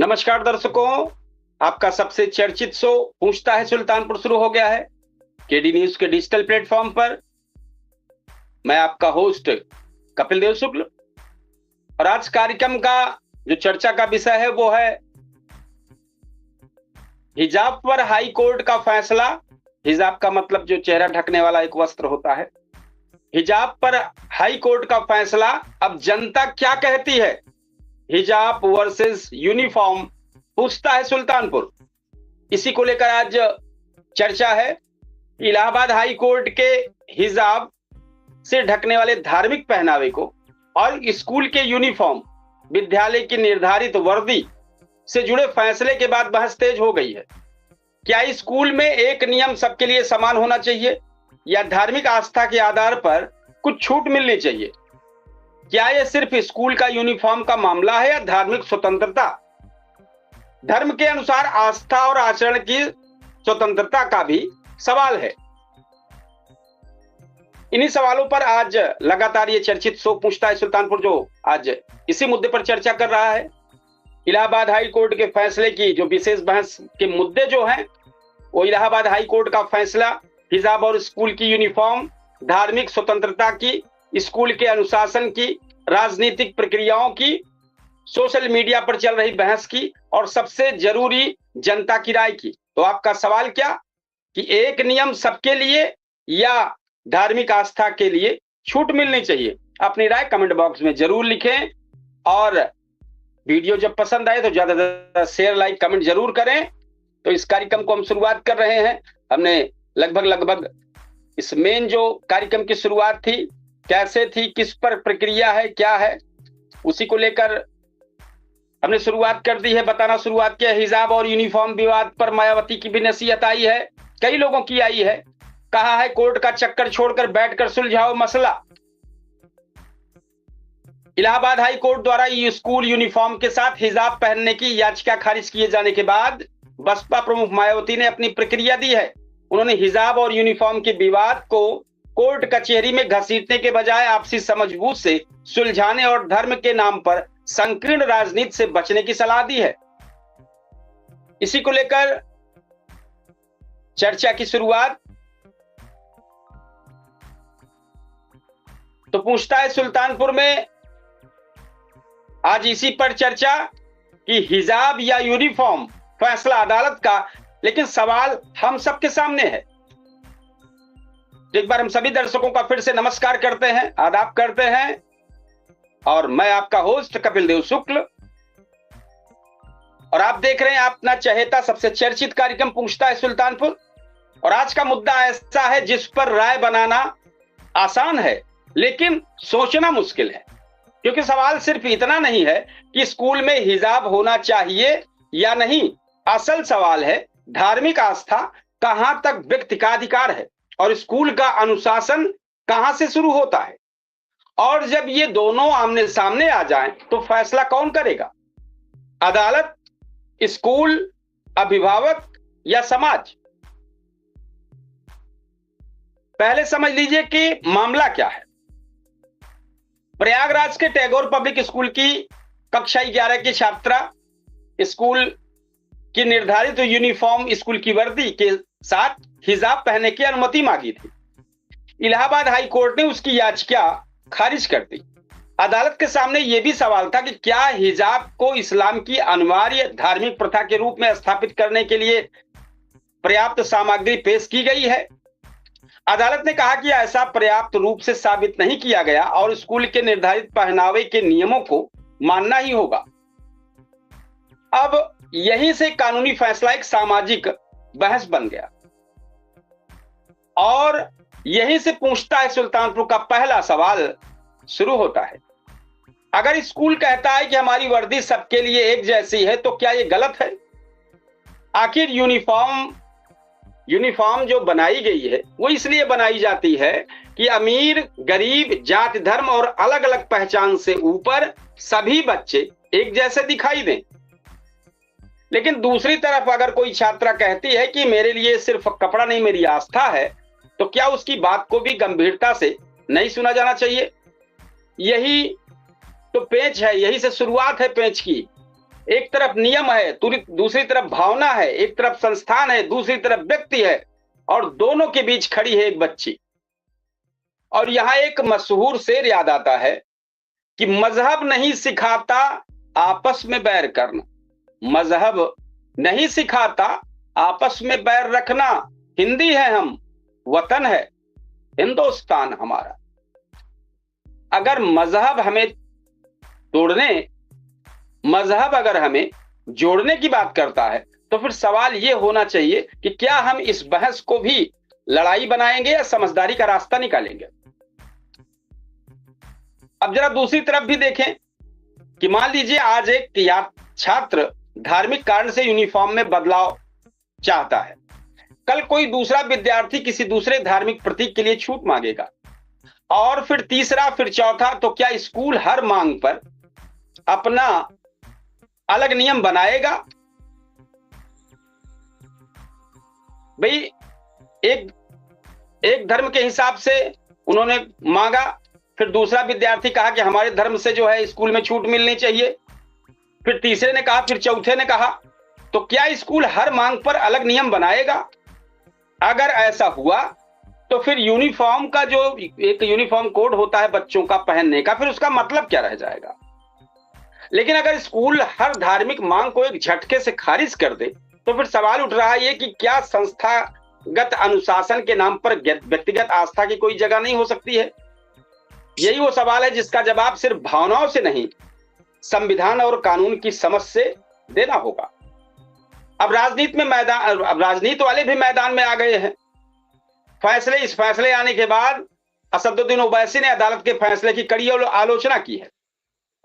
नमस्कार दर्शकों, आपका सबसे चर्चित शो पूछता है सुल्तानपुर शुरू हो गया है केडी न्यूज के डिजिटल प्लेटफॉर्म पर। मैं आपका होस्ट कपिल देव शुक्ल और आज कार्यक्रम का जो चर्चा का विषय है वो है हिजाब पर हाई कोर्ट का फैसला। हिजाब का मतलब जो चेहरा ढकने वाला एक वस्त्र होता है। हिजाब पर हाई कोर्ट का फैसला, अब जनता क्या कहती है? हिजाब वर्सेस यूनिफॉर्म पूछता है सुल्तानपुर। इसी को लेकर आज चर्चा है। इलाहाबाद हाई कोर्ट के हिजाब से ढकने वाले धार्मिक पहनावे को और स्कूल के यूनिफॉर्म, विद्यालय की निर्धारित वर्दी से जुड़े फैसले के बाद बहस तेज हो गई है। क्या स्कूल में एक नियम सबके लिए समान होना चाहिए या धार्मिक आस्था के आधार पर कुछ छूट मिलनी चाहिए? क्या यह सिर्फ स्कूल का यूनिफॉर्म का मामला है या धार्मिक स्वतंत्रता, धर्म के अनुसार आस्था और आचरण की स्वतंत्रता का भी सवाल है? इन्हीं सवालों पर आज लगातार ये चर्चित शो पूछता है सुल्तानपुर जो आज इसी मुद्दे पर चर्चा कर रहा है। इलाहाबाद हाई कोर्ट के फैसले की जो विशेष बहस के मुद्दे जो हैं वो इलाहाबाद हाई कोर्ट का फैसला, हिजाब और स्कूल की यूनिफॉर्म, धार्मिक स्वतंत्रता की, स्कूल के अनुशासन की, राजनीतिक प्रक्रियाओं की, सोशल मीडिया पर चल रही बहस की और सबसे जरूरी जनता की राय की। तो आपका सवाल क्या कि एक नियम सबके लिए या धार्मिक आस्था के लिए छूट मिलनी चाहिए? अपनी राय कमेंट बॉक्स में जरूर लिखें और वीडियो जब पसंद आए तो ज्यादा से ज्यादा शेयर, लाइक, कमेंट जरूर करें। तो इस कार्यक्रम को हम शुरुआत कर रहे हैं। हमने लगभग इस मेन जो कार्यक्रम की शुरुआत थी, कैसे थी, किस पर प्रक्रिया है, क्या है, उसी को लेकर हमने शुरुआत कर दी है, बताना शुरुआत किया। हिजाब और यूनिफॉर्म विवाद पर मायावती की भी नसीहत आई है, कई लोगों की आई है। कहा है कोर्ट का चक्कर छोड़कर बैठकर सुलझाओ मसला। इलाहाबाद हाई कोर्ट द्वारा स्कूल यूनिफॉर्म के साथ हिजाब पहनने की याचिका खारिज किए जाने के बाद बसपा प्रमुख मायावती ने अपनी प्रतिक्रिया दी है। उन्होंने हिजाब और यूनिफॉर्म के विवाद को कोर्ट कचहरी में घसीटने के बजाय आपसी समझबूझ से सुलझाने और धर्म के नाम पर संकीर्ण राजनीति से बचने की सलाह दी है। इसी को लेकर चर्चा की शुरुआत तो पूछता है सुल्तानपुर में आज इसी पर चर्चा कि हिजाब या यूनिफॉर्म, फैसला अदालत का, लेकिन सवाल हम सबके सामने है। एक बार हम सभी दर्शकों का फिर से नमस्कार करते हैं, आदाब करते हैं और मैं आपका होस्ट कपिल देव शुक्ल और आप देख रहे हैं अपना चहेता सबसे चर्चित कार्यक्रम पूछता है सुल्तानपुर। और आज का मुद्दा ऐसा है जिस पर राय बनाना आसान है लेकिन सोचना मुश्किल है, क्योंकि सवाल सिर्फ इतना नहीं है कि स्कूल में हिजाब होना चाहिए या नहीं। असल सवाल है धार्मिक आस्था कहां तक व्यक्ति का अधिकार है और स्कूल का अनुशासन कहां से शुरू होता है। और जब ये दोनों आमने सामने आ जाएं तो फैसला कौन करेगा? अदालत, स्कूल, अभिभावक या समाज? पहले समझ लीजिए कि मामला क्या है। प्रयागराज के टैगोर पब्लिक स्कूल की कक्षा 11 की छात्रा स्कूल की निर्धारित यूनिफॉर्म, स्कूल की वर्दी के साथ हिजाब पहनने की अनुमति मांगी थी। इलाहाबाद हाई कोर्ट ने उसकी याचिका खारिज कर दी। अदालत के सामने यह भी सवाल था कि क्या हिजाब को इस्लाम की अनिवार्य धार्मिक प्रथा के रूप में स्थापित करने के लिए पर्याप्त सामग्री पेश की गई है। अदालत ने कहा कि ऐसा पर्याप्त रूप से साबित नहीं किया गया और स्कूल के निर्धारित पहनावे के नियमों को मानना ही होगा। अब यहीं से कानूनी फैसला एक सामाजिक बहस बन गया और यहीं से पूछता है सुल्तानपुर का पहला सवाल शुरू होता है। अगर स्कूल कहता है कि हमारी वर्दी सबके लिए एक जैसी है तो क्या यह गलत है? आखिर यूनिफॉर्म जो बनाई गई है वो इसलिए बनाई जाती है कि अमीर, गरीब, जाति, धर्म और अलग अलग पहचान से ऊपर सभी बच्चे एक जैसे दिखाई दें। लेकिन दूसरी तरफ अगर कोई छात्रा कहती है कि मेरे लिए सिर्फ कपड़ा नहीं, मेरी आस्था है, तो क्या उसकी बात को भी गंभीरता से नहीं सुना जाना चाहिए? यही तो पेंच है, यही से शुरुआत है पेंच की। एक तरफ नियम है, दूसरी तरफ भावना है, एक तरफ संस्थान है, दूसरी तरफ व्यक्ति है, और दोनों के बीच खड़ी है एक बच्ची। और यहां एक मशहूर शेर याद आता है कि मजहब नहीं सिखाता आपस में बैर करना, मजहब नहीं सिखाता आपस में बैर रखना। हिंदी है हम, वतन है हिंदुस्तान हमारा। अगर मजहब हमें मजहब अगर हमें जोड़ने की बात करता है, तो फिर सवाल यह होना चाहिए कि क्या हम इस बहस को भी लड़ाई बनाएंगे या समझदारी का रास्ता निकालेंगे। अब जरा दूसरी तरफ भी देखें कि मान लीजिए आज एक छात्र धार्मिक कारण से यूनिफॉर्म में बदलाव चाहता है, कल कोई दूसरा विद्यार्थी किसी दूसरे धार्मिक प्रतीक के लिए छूट मांगेगा, और फिर तीसरा, फिर चौथा। तो क्या स्कूल हर मांग पर अपना अलग नियम बनाएगा? भाई एक धर्म के हिसाब से उन्होंने मांगा, फिर दूसरा विद्यार्थी कहा कि हमारे धर्म से जो है स्कूल में छूट मिलनी चाहिए, फिर तीसरे ने कहा, फिर चौथे ने कहा। तो क्या स्कूल हर मांग पर अलग नियम बनाएगा? अगर ऐसा हुआ तो फिर यूनिफॉर्म का जो एक यूनिफॉर्म कोड होता है बच्चों का पहनने का, फिर उसका मतलब क्या रह जाएगा? लेकिन अगर स्कूल हर धार्मिक मांग को एक झटके से खारिज कर दे, तो फिर सवाल उठ रहा है कि क्या संस्थागत अनुशासन के नाम पर व्यक्तिगत आस्था की कोई जगह नहीं हो सकती है? यही वो सवाल है जिसका जवाब सिर्फ भावनाओं से नहीं, संविधान और कानून की समझ से देना होगा। अब राजनीति वाले भी मैदान में आ गए हैं। इस फैसले आने के बाद असदुद्दीन ओवैसी ने अदालत के फैसले की कड़ी आलोचना की है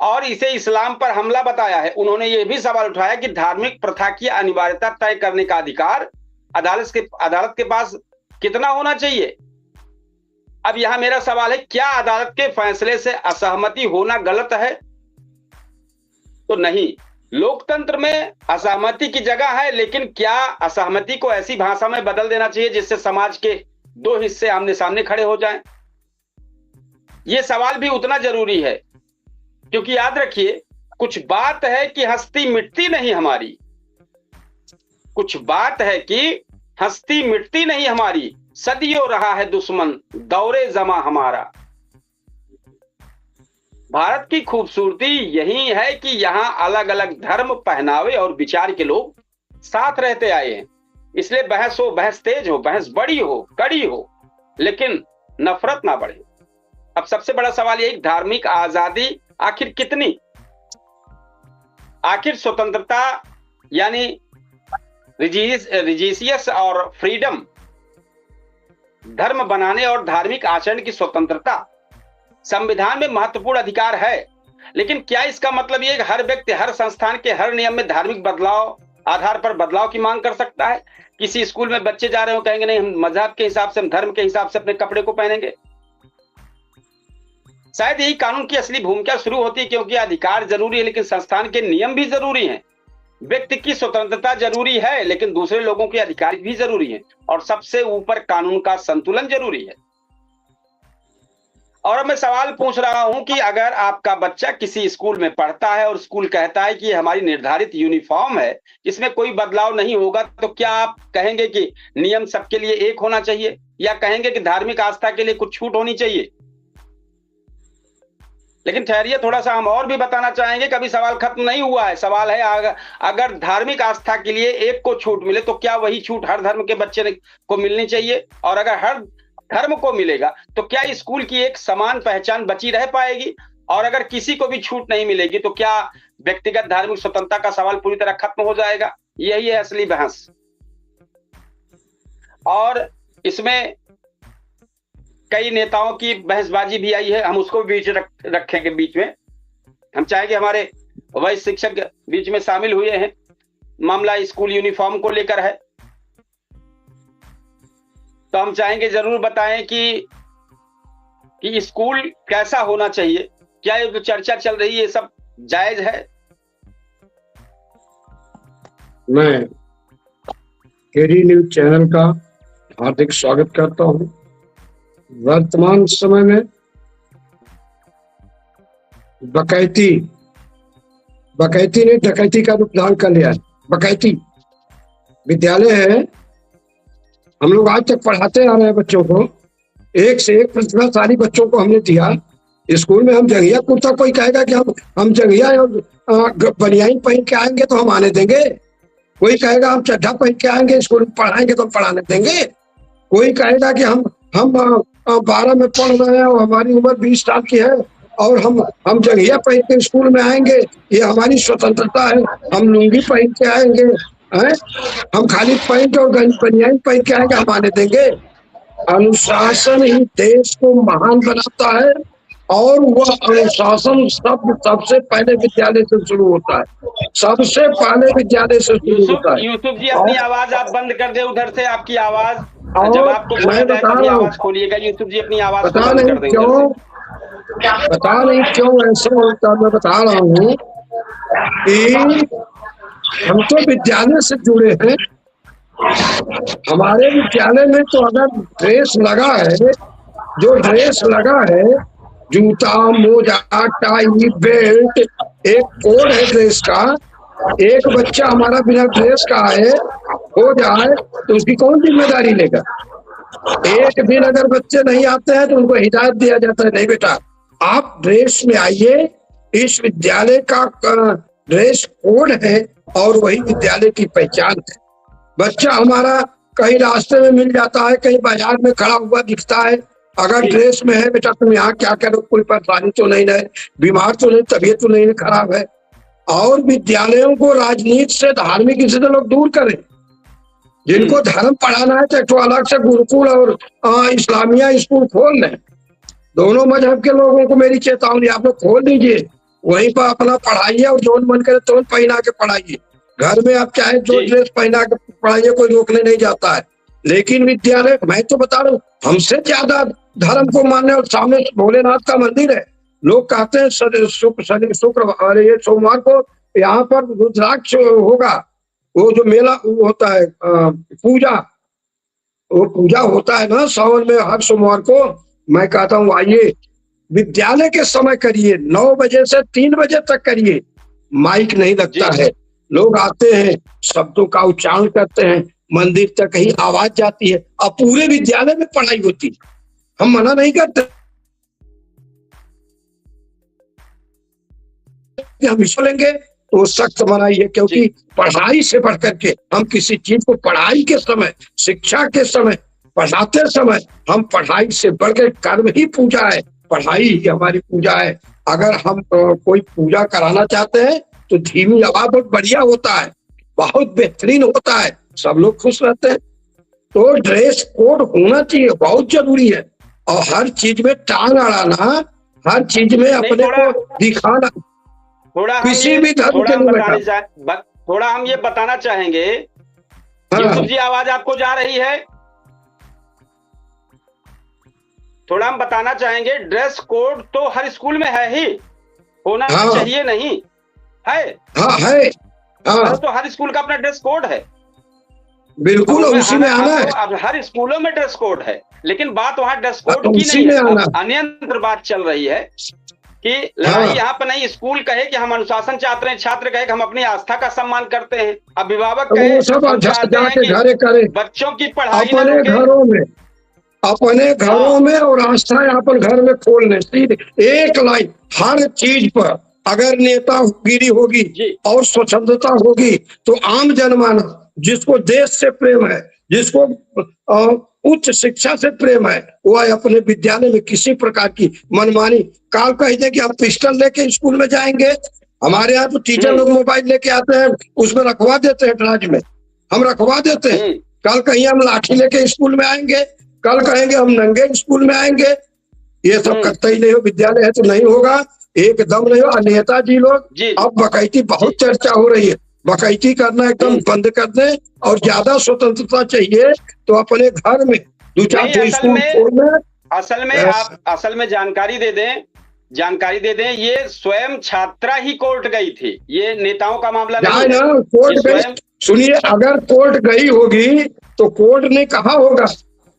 और इसे इस्लाम पर हमला बताया है। उन्होंने यह भी सवाल उठाया कि धार्मिक प्रथा की अनिवार्यता तय करने का अधिकार अदालत के पास कितना होना चाहिए। अब यहां मेरा सवाल है, क्या अदालत के फैसले से असहमति होना गलत है? तो नहीं, लोकतंत्र में असहमति की जगह है, लेकिन क्या असहमति को ऐसी भाषा में बदल देना चाहिए जिससे समाज के दो हिस्से आमने सामने खड़े हो जाएं? यह सवाल भी उतना जरूरी है, क्योंकि याद रखिए, कुछ बात है कि हस्ती मिटती नहीं हमारी, कुछ बात है कि हस्ती मिटती नहीं हमारी, सदियों रहा है दुश्मन दौरे जमा हमारा। भारत की खूबसूरती यही है कि यहां अलग अलग धर्म, पहनावे और विचार के लोग साथ रहते आए हैं। इसलिए बहस हो, बहस तेज हो, बहस बड़ी हो, कड़ी हो, लेकिन नफरत ना बढ़े। अब सबसे बड़ा सवाल यही, धार्मिक आजादी आखिर कितनी? आखिर स्वतंत्रता यानी रिलीजियस और फ्रीडम, धर्म बनाने और धार्मिक आचरण की स्वतंत्रता संविधान में महत्वपूर्ण अधिकार है, लेकिन क्या इसका मतलब यह कि हर व्यक्ति हर संस्थान के हर नियम में धार्मिक बदलाव आधार पर बदलाव की मांग कर सकता है? किसी स्कूल में बच्चे जा रहे हो, कहेंगे नहीं, हम मजहब के हिसाब से, हम धर्म के हिसाब से अपने कपड़े को पहनेंगे। शायद यही कानून की असली भूमिका शुरू होती है, क्योंकि अधिकार जरूरी है लेकिन संस्थान के नियम भी जरूरी हैं। व्यक्ति की स्वतंत्रता जरूरी है, लेकिन दूसरे लोगों के अधिकार भी जरूरी हैं, और सबसे ऊपर कानून का संतुलन जरूरी है। और मैं सवाल पूछ रहा हूं कि अगर आपका बच्चा किसी स्कूल में पढ़ता है और स्कूल कहता है कि ये हमारी निर्धारित यूनिफॉर्म है, इसमें कोई बदलाव नहीं होगा, तो क्या आप कहेंगे कि नियम सबके लिए एक होना चाहिए, या कहेंगे कि धार्मिक आस्था के लिए कुछ छूट होनी चाहिए? लेकिन ठहरिए, थोड़ा सा हम और भी बताना चाहेंगे, कभी सवाल खत्म नहीं हुआ है। सवाल है, अगर धार्मिक आस्था के लिए एक को छूट मिले, तो क्या वही छूट हर धर्म के बच्चे को मिलनी चाहिए? और अगर हर धर्म को मिलेगा, तो क्या स्कूल की एक समान पहचान बची रह पाएगी? और अगर किसी को भी छूट नहीं मिलेगी, तो क्या व्यक्तिगत धार्मिक स्वतंत्रता का सवाल पूरी तरह खत्म हो जाएगा? यही है असली बहस। और इसमें कई नेताओं की बहसबाजी भी आई है, हम उसको बीच रखेंगे बीच में। हम चाहेंगे, हमारे वाइस शिक्षक बीच में शामिल हुए हैं, मामला स्कूल यूनिफॉर्म को लेकर है, तो हम चाहेंगे जरूर बताएं कि स्कूल कैसा होना चाहिए। क्या ये जो चर्चा चल रही है, ये सब जायज है? मैं केडी न्यूज चैनल का हार्दिक स्वागत करता हूं। वर्तमान समय में डकैती बकैती ने डकैती का रूप धारण कर लिया है। बकैती विद्यालय है, हम लोग आज तक पढ़ाते आ रहे हैं बच्चों को, एक से एक प्रतिभाशाली बच्चों को हमने दिया। स्कूल में हम जंघिया कुर्ता, कोई कहेगा कि हम जंघिया और बनियाइन पहन के आएंगे तो हम आने देंगे? कोई कहेगा हम चड्ढा पहन के आएंगे स्कूल में पढ़ाएंगे तो हम पढ़ाने देंगे? कोई कहेगा कि हम 12 में पढ़ रहे हैं और हमारी उम्र 20 साल की है और हम जंघिया पहन के स्कूल में आएंगे, ये हमारी स्वतंत्रता है, हम लुंगी पहन के आएंगे हैं? हम खाली पैंट और बनियाइन पहन के आएंगे, हम आने देंगे? अनुशासन ही देश को महान बनाता है और वह अनुशासन सबसे पहले विद्यालय से शुरू होता है, सबसे पहले विद्यालय से शुरू होता है। यूसुफ जी अपनी आवाज आप बंद कर दे उधर से, आपकी आवाज जब आपको मैं बता रहा हूँ, आवाज खोलिएगा। यूसुफ जी अपनी आवाज पता नहीं क्यों ऐसा होता। मैं बता रहा हूँ कि हम तो विद्यालय से जुड़े हैं, हमारे विद्यालय में तो अगर ड्रेस लगा है, जो ड्रेस लगा है, जूता, मोजा, टाई, बेल्ट, एक कोड है ड्रेस का। एक बच्चा हमारा बिना ड्रेस का है हो जाए तो उसकी कौन जिम्मेदारी लेगा? एक दिन अगर बच्चे नहीं आते हैं तो उनको हिदायत दिया जाता है, नहीं बेटा आप ड्रेस में आइए, इस विद्यालय का ड्रेस कोड है और वही विद्यालय की पहचान है। बच्चा हमारा कहीं रास्ते में मिल जाता है, कहीं बाजार में खड़ा हुआ दिखता है, अगर ड्रेस में है, बेटा तुम यहाँ क्या करो, कोई परेशानी तो नहीं है, बीमार तो नहीं, तबीयत तो नहीं खराब है। और विद्यालयों को राजनीति से, धार्मिक से लोग दूर करें। जिनको धर्म पढ़ाना है तो अलग से गुरुकुल और इस्लामिया स्कूल खोल लें। दोनों मजहब के लोगों को मेरी चेतावनी, आप लोग खोल दीजिए, वहीं पर अपना पढ़ाइए और जो मन करे तो पहना के पढ़ाइए। घर में आप चाहे जो ड्रेस पहना के पढ़ाइए, कोई रोकने नहीं जाता है। लेकिन विद्यालय, मैं तो बता रहा हूँ, हमसे ज्यादा धर्म को मानने, और सामने भोलेनाथ का मंदिर है। लोग कहते हैं शुक्रवार, ये सोमवार को यहाँ पर रुद्राक्ष होगा, वो जो मेला वो होता है पूजा, वो पूजा होता है ना सावन में हर सोमवार को। मैं कहता हूँ आइए विद्यालय के समय करिए, 9 बजे से 3 बजे तक करिए, माइक नहीं लगता है, लोग आते हैं, शब्दों का उच्चारण करते हैं, मंदिर तक ही आवाज जाती है, अब पूरे विद्यालय में पढ़ाई होती है। हम मना नहीं करते हम इसको लेंगे तो सख्त मनाही है, क्योंकि पढ़ाई से बढ़ करके हम किसी चीज को, पढ़ाई के समय, शिक्षा के समय, पढ़ाते समय, हम पढ़ाई से बढ़कर कर्म ही पूजा है, पढ़ाई ही हमारी पूजा है। अगर हम कोई पूजा कराना चाहते हैं तो धीमी आवाज बहुत बढ़िया होता है, बहुत बेहतरीन होता है, सब लोग खुश रहते हैं। तो ड्रेस कोड होना चाहिए, बहुत जरूरी है। और हर चीज में टांग अड़ाना, हर चीज में अपने को दिखाना, किसी भी धर्म के लिए थोड़ा हम ये बताना चाहेंगे। यूसुफ जी आवाज आपको जा रही है? थोड़ा हम बताना चाहेंगे, ड्रेस कोड तो हर स्कूल में है ही, होना चाहिए नहीं है? है। तो हर स्कूल का अपना ड्रेस कोड है, बिल्कुल उसी में आना है। अब हर स्कूलों में ड्रेस कोड है, लेकिन बात वहाँ ड्रेस कोड की नहीं है, अन्यंत्र बात चल रही है कि लड़ाई यहाँ पर नहीं। स्कूल कहे कि हम अनुशासन चाहते हैं, छात्र कहे कि हम अपनी आस्था का सम्मान करते हैं, अभिभावक कहे बच्चों की पढ़ाई अपने घरों में और आस्था अपन घर में खोलने, एक लाइन हर चीज पर। अगर नेतागिरी होगी और स्वच्छंदता होगी तो आम जनमानस, जिसको देश से प्रेम है, जिसको उच्च शिक्षा से प्रेम है, वह अपने विद्यालय में किसी प्रकार की मनमानी, काल कह दे कि हम पिस्टल लेके स्कूल में जाएंगे। हमारे यहाँ तो टीचर लोग मोबाइल लेके आते हैं, उसमें रखवा देते हैं, ड्राज में हम रखवा देते हैं। कल कहीं हम लाठी लेके स्कूल में आएंगे, कल कहेंगे हम नंगे स्कूल में आएंगे। ये सब करते ही नहीं हो, विद्यालय है तो नहीं होगा, एकदम नहीं हो। नेताजी लोग अब बकैती, बहुत चर्चा हो रही है, बकैती करना एकदम बंद कर दें और ज्यादा स्वतंत्रता चाहिए तो अपने घर में 2-4 स्कूल खोलना। असल में जानकारी दे दें, ये स्वयं छात्रा ही कोर्ट गई थी, ये नेताओं का मामला नहीं है। कोर्ट गई, सुनिए, अगर कोर्ट गई होगी तो कोर्ट ने कहा होगा,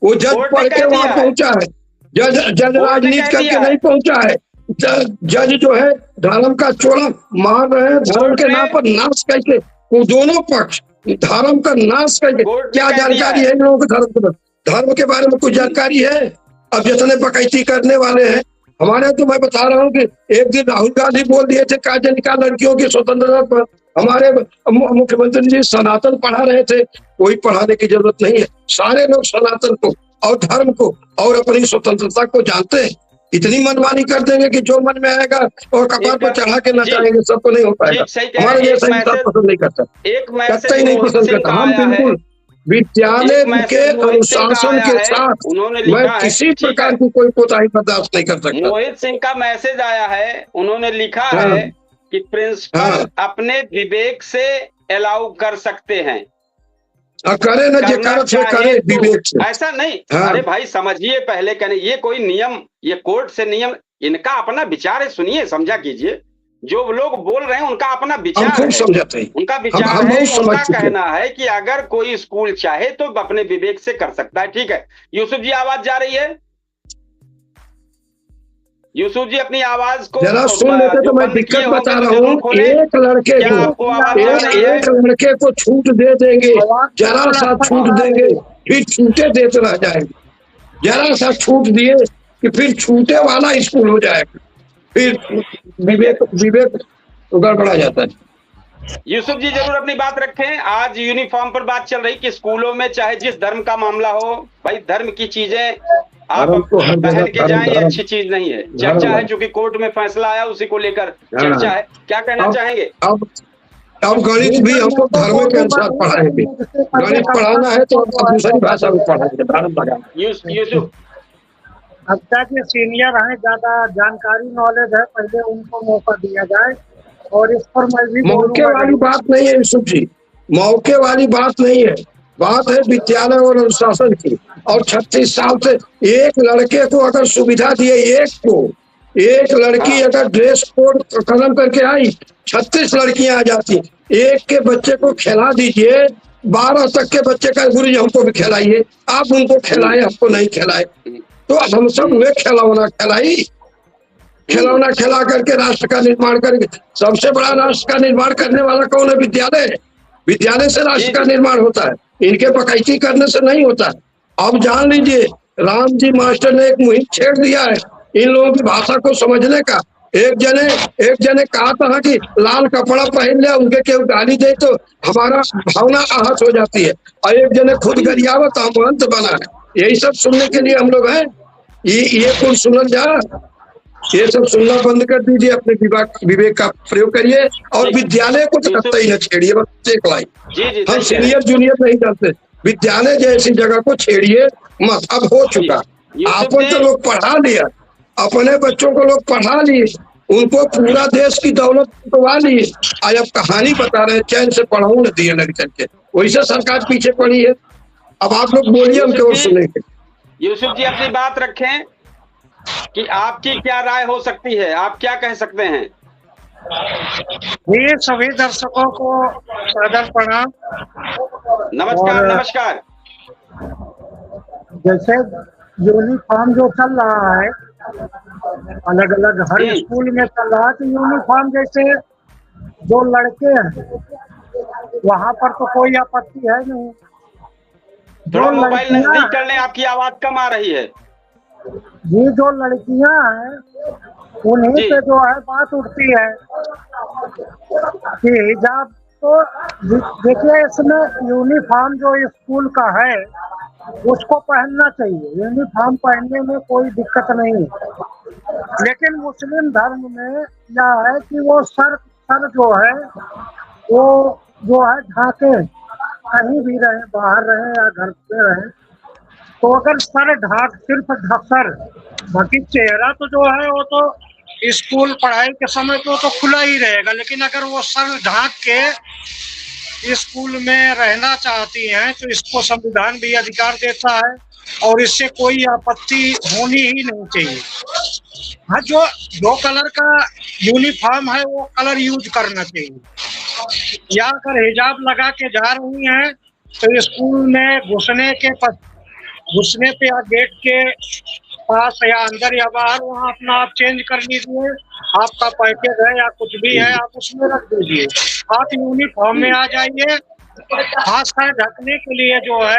वो जज पढ़ के वहां पहुंचा है, जज राजनीति करके नहीं पहुंचा है, जज जो है धर्म का चोला मार रहे हैं, धर्म के नाम पर नाश करके वो दोनों पक्ष धर्म का नाश करके। क्या जानकारी है इन लोगों को धर्म के बारे में कुछ जानकारी है? अब जितने बकैती करने वाले हैं हमारे, तो मैं बता रहा हूँ कि एक दिन राहुल गांधी बोल दिए थे काजल निकाल लड़कियों की स्वतंत्रता पर, हमारे मुख्यमंत्री जी सनातन पढ़ा रहे थे। कोई पढ़ाने की जरूरत नहीं है, सारे लोग सनातन को और धर्म को और अपनी स्वतंत्रता को जानते हैं। इतनी मनमानी कर देंगे कि जो मन में आएगा और कपार पर चढ़ा के नचाएंगे, सबको नहीं हो पाएगा। हमारे जैसा इंसान पसंद नहीं करता, कतई नहीं पसंद करता। हम बिल्कुल विद्यालय के अनुशासन के साथ मैं किसी प्रकार की कोई कोताही बर्दाश्त नहीं कर सकता। मोहित सिंह का मैसेज आया है, उन्होंने लिखा है कि प्रिंसिपल अपने विवेक से अलाउ कर सकते हैं, करे न जे करे विवेक से, ऐसा नहीं। अरे भाई समझिए पहले, कहने ये कोई नियम, ये कोर्ट से नियम, इनका अपना विचार है, सुनिए समझा कीजिए। जो लोग बोल रहे हैं उनका अपना विचार है, उनका विचार है, उनका कहना है कि अगर कोई स्कूल चाहे तो अपने विवेक से कर सकता है। ठीक है यूसुफ जी, आवाज जा रही है? यूसुफ जी अपनी आवाज को जरा सुन लेते तो मैं दिक्कत बता रहा हूँ। एक लड़के को छूट दे देंगे, जरा सा छूट देंगे फिर छूटे देते रह जाएंगे। जरा सा छूट दिए कि फिर छूटे वाला स्कूल हो जाएगा, फिर विवेक गड़बड़ा जाता है। यूसुफ जी जरूर अपनी बात रखें। आज यूनिफॉर्म पर बात चल रही कि स्कूलों में चाहे जिस धर्म का मामला हो, भाई धर्म की चीजें आप पहन के जाएं, ये अच्छी चीज नहीं है। चर्चा है चूंकि कोर्ट में फैसला आया, उसी को लेकर चर्चा है। क्या कहना चाहेंगे? अब गणित भी हमको धर्म के अनुसार पढ़ाएंगे। गणित पढ़ाना है तो दूसरी भाषा में पढ़ाएंगे, धर्म लगा। यूसुफ अब तक ये सीनियर हैं, ज्यादा जानकारी नॉलेज है, पहले उनको मौका दिया जाए। और इस पर मैं भी मौके वाली बात नहीं है यूसुफ जी, मौके वाली बात नहीं है, बात है विद्यालय और अनुशासन की। और 36 साल से एक लड़के को अगर सुविधा दिए, एक लड़की अगर ड्रेस कोड कलम करके आई, 36 लड़कियां आ जाती। एक के बच्चे को खिला दीजिए, 12 तक के बच्चे का गुरुजी हमको भी खिलाइए, आप उनको खिलाए हमको नहीं खिलाए, तो हम सब वे खिलौना खिला करके राष्ट्र का निर्माण करेंगे। सबसे बड़ा राष्ट्र का निर्माण करने वाला कौन है? विद्यालय। विद्यालय से राष्ट्र का निर्माण होता है, इनके बकैती करने से नहीं होता है। अब जान लीजिए, राम जी मास्टर ने एक मुहिम छेड़ दिया है इन लोगों की भाषा को समझने का। एक जने कहा था कि लाल कपड़ा पहन लिया, उनके केवल गाली दे तो हमारा भावना आहत हो जाती है, और एक जने खुद गरियावत अंत बना है। यही सब सुनने के लिए हम लोग हैं। ये कुल सुनल जा, ये सब सुनना बंद कर दीजिए, अपने विवेक का प्रयोग करिए। और विद्यालय को तो कतई न छेड़िए, बस एक लाइन। हम सीनियर जूनियर नहीं जानते, विद्यालय जैसी जगह को छेड़िए मत। अब हो चुका, आपन तो लोग पढ़ा लिया, अपने बच्चों को लोग पढ़ा लिए, उनको पूरा देश की दौलत लुटवा लिए। आज अब कहानी बता रहे, चैन से पढ़ाऊ न दिए लग करके, वैसे सरकार पीछे पड़ी है। अब आप लोग बोलिए, उनके और सुनेंगे। यूसुफ जी अपनी बात रखें कि आपकी क्या राय हो सकती है, आप क्या कह सकते हैं? ये सभी दर्शकों को सादर प्रणाम। नमस्कार। नमस्कार। जैसे यूनिफॉर्म जो चल रहा है अलग अलग हर स्कूल में चल रहा है, तो यूनिफॉर्म जैसे जो लड़के हैं वहां पर तो कोई आपत्ति है नहीं। थोड़ा मोबाइल नजदीक कर लें, आपकी आवाज कम आ रही है। ये जो लड़कियां हैं उन्हीं पे जो है बात उठती है कि हिजाब, तो देखिए इसमें यूनिफॉर्म जो स्कूल का है उसको पहनना चाहिए, यूनिफॉर्म पहनने में कोई दिक्कत नहीं है। लेकिन मुस्लिम धर्म में क्या है कि वो सर जो है वो जो है ढाके, कहीं भी रहे, बाहर रहे या घर पे रहे, तो अगर सर ढाक, सिर्फ सर, बाकी चेहरा तो जो है वो तो स्कूल पढ़ाई के समय तो खुला ही रहेगा। लेकिन अगर वो सर ढाक के स्कूल में रहना चाहती हैं तो इसको संविधान भी अधिकार देता है और इससे कोई आपत्ति होनी ही नहीं चाहिए। हाँ, जो कलर का यूनिफॉर्म है वो कलर यूज करना चाहिए। या अगर हिजाब लगा के जा रही हैं तो स्कूल में घुसने पे या गेट के पास या अंदर या बाहर, वहाँ अपना आप चेंज कर लीजिए। आपका पैकेज है या कुछ भी है आप उसमें रख दीजिए। आप यूनिफॉर्म में आ जाइए। खासकर ढकने के लिए जो है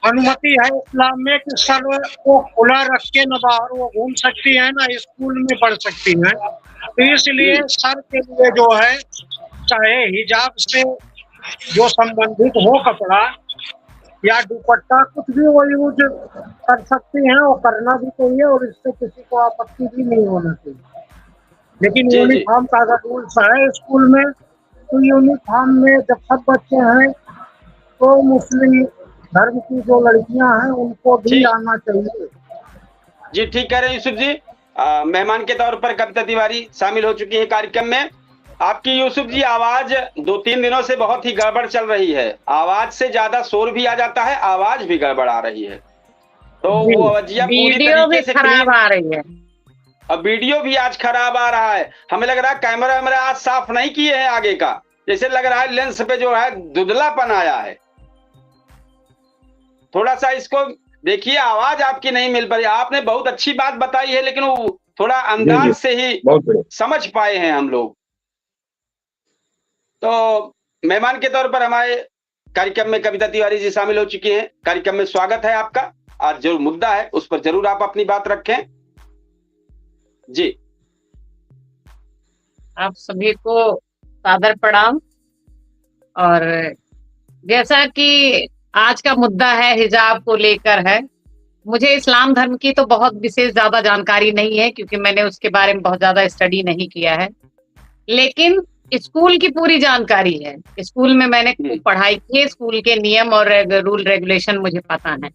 अनुमति है इस्लाम में कि सर को खुला रख के न बाहर वो घूम सकती है ना स्कूल में पढ़ सकती है। तो इसलिए सर के लिए जो है चाहे हिजाब से जो संबंधित हो कपड़ा या दुपट्टा कुछ भी वो यूज कर सकती हैं, वो करना भी चाहिए और इससे किसी को आपत्ति भी नहीं होना चाहिए। लेकिन जी जी यूनिफॉर्म का अगर रूल्स है स्कूल में तो यूनिफॉर्म में जब सब बच्चे हैं तो मुस्लिम धर्म की जो लड़कियां हैं उनको भी ठीक आना चाहिए। जी, ठीक कह रहे हैं यूसुफ जी। मेहमान के तौर पर कविता तिवारी शामिल हो चुकी है कार्यक्रम में। आपकी यूसुफ जी आवाज 2-3 दिनों से बहुत ही गड़बड़ चल रही है। आवाज से ज्यादा शोर भी आ जाता है, आवाज भी गड़बड़ आ रही है। तो वो अवजिया पूरी वीडियो भी तरीके से खराब क्लीन, आ रही है। और वीडियो भी आज खराब आ रहा है। हमें लग रहा है कैमरा वैमरा आज साफ नहीं किए हैं आगे का, जैसे लग रहा है लेंस पे जो है धुंधलापन आया है। थोड़ा सा इसको देखिए, आवाज आपकी नहीं मिल पा रही। आपने बहुत अच्छी बात बताई है, लेकिन वो थोड़ा अंदाज से ही समझ पाए हैं हम लोग। तो मेहमान के तौर पर हमारे कार्यक्रम में कविता तिवारी जी शामिल हो चुकी हैं। कार्यक्रम में स्वागत है आपका। आज जो मुद्दा है उस पर जरूर आप अपनी बात रखें। जी, आप सभी को सादर प्रणाम। और जैसा कि आज का मुद्दा है हिजाब को लेकर है, मुझे इस्लाम धर्म की तो बहुत विशेष ज्यादा जानकारी नहीं है क्योंकि मैंने उसके बारे में बहुत ज्यादा स्टडी नहीं किया है, लेकिन स्कूल की पूरी जानकारी है। स्कूल में मैंने खूब पढ़ाई की है, स्कूल के नियम और रूल रेगुलेशन मुझे पता है।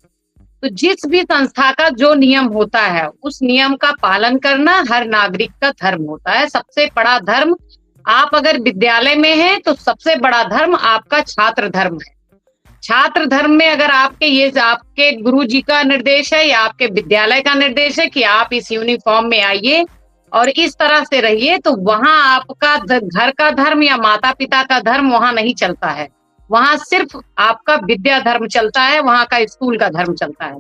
तो जिस भी संस्था का जो नियम होता है उस नियम का पालन करना हर नागरिक का धर्म होता है। सबसे बड़ा धर्म, आप अगर विद्यालय में हैं तो सबसे बड़ा धर्म आपका छात्र धर्म है। छात्र धर्म में अगर आपके गुरु जी का निर्देश है या आपके विद्यालय का निर्देश है कि आप इस यूनिफॉर्म में आइए और इस तरह से रहिए, तो वहां आपका घर का धर्म या माता पिता का धर्म वहां नहीं चलता है। वहां सिर्फ आपका विद्या धर्म चलता है, वहां का स्कूल का धर्म चलता है।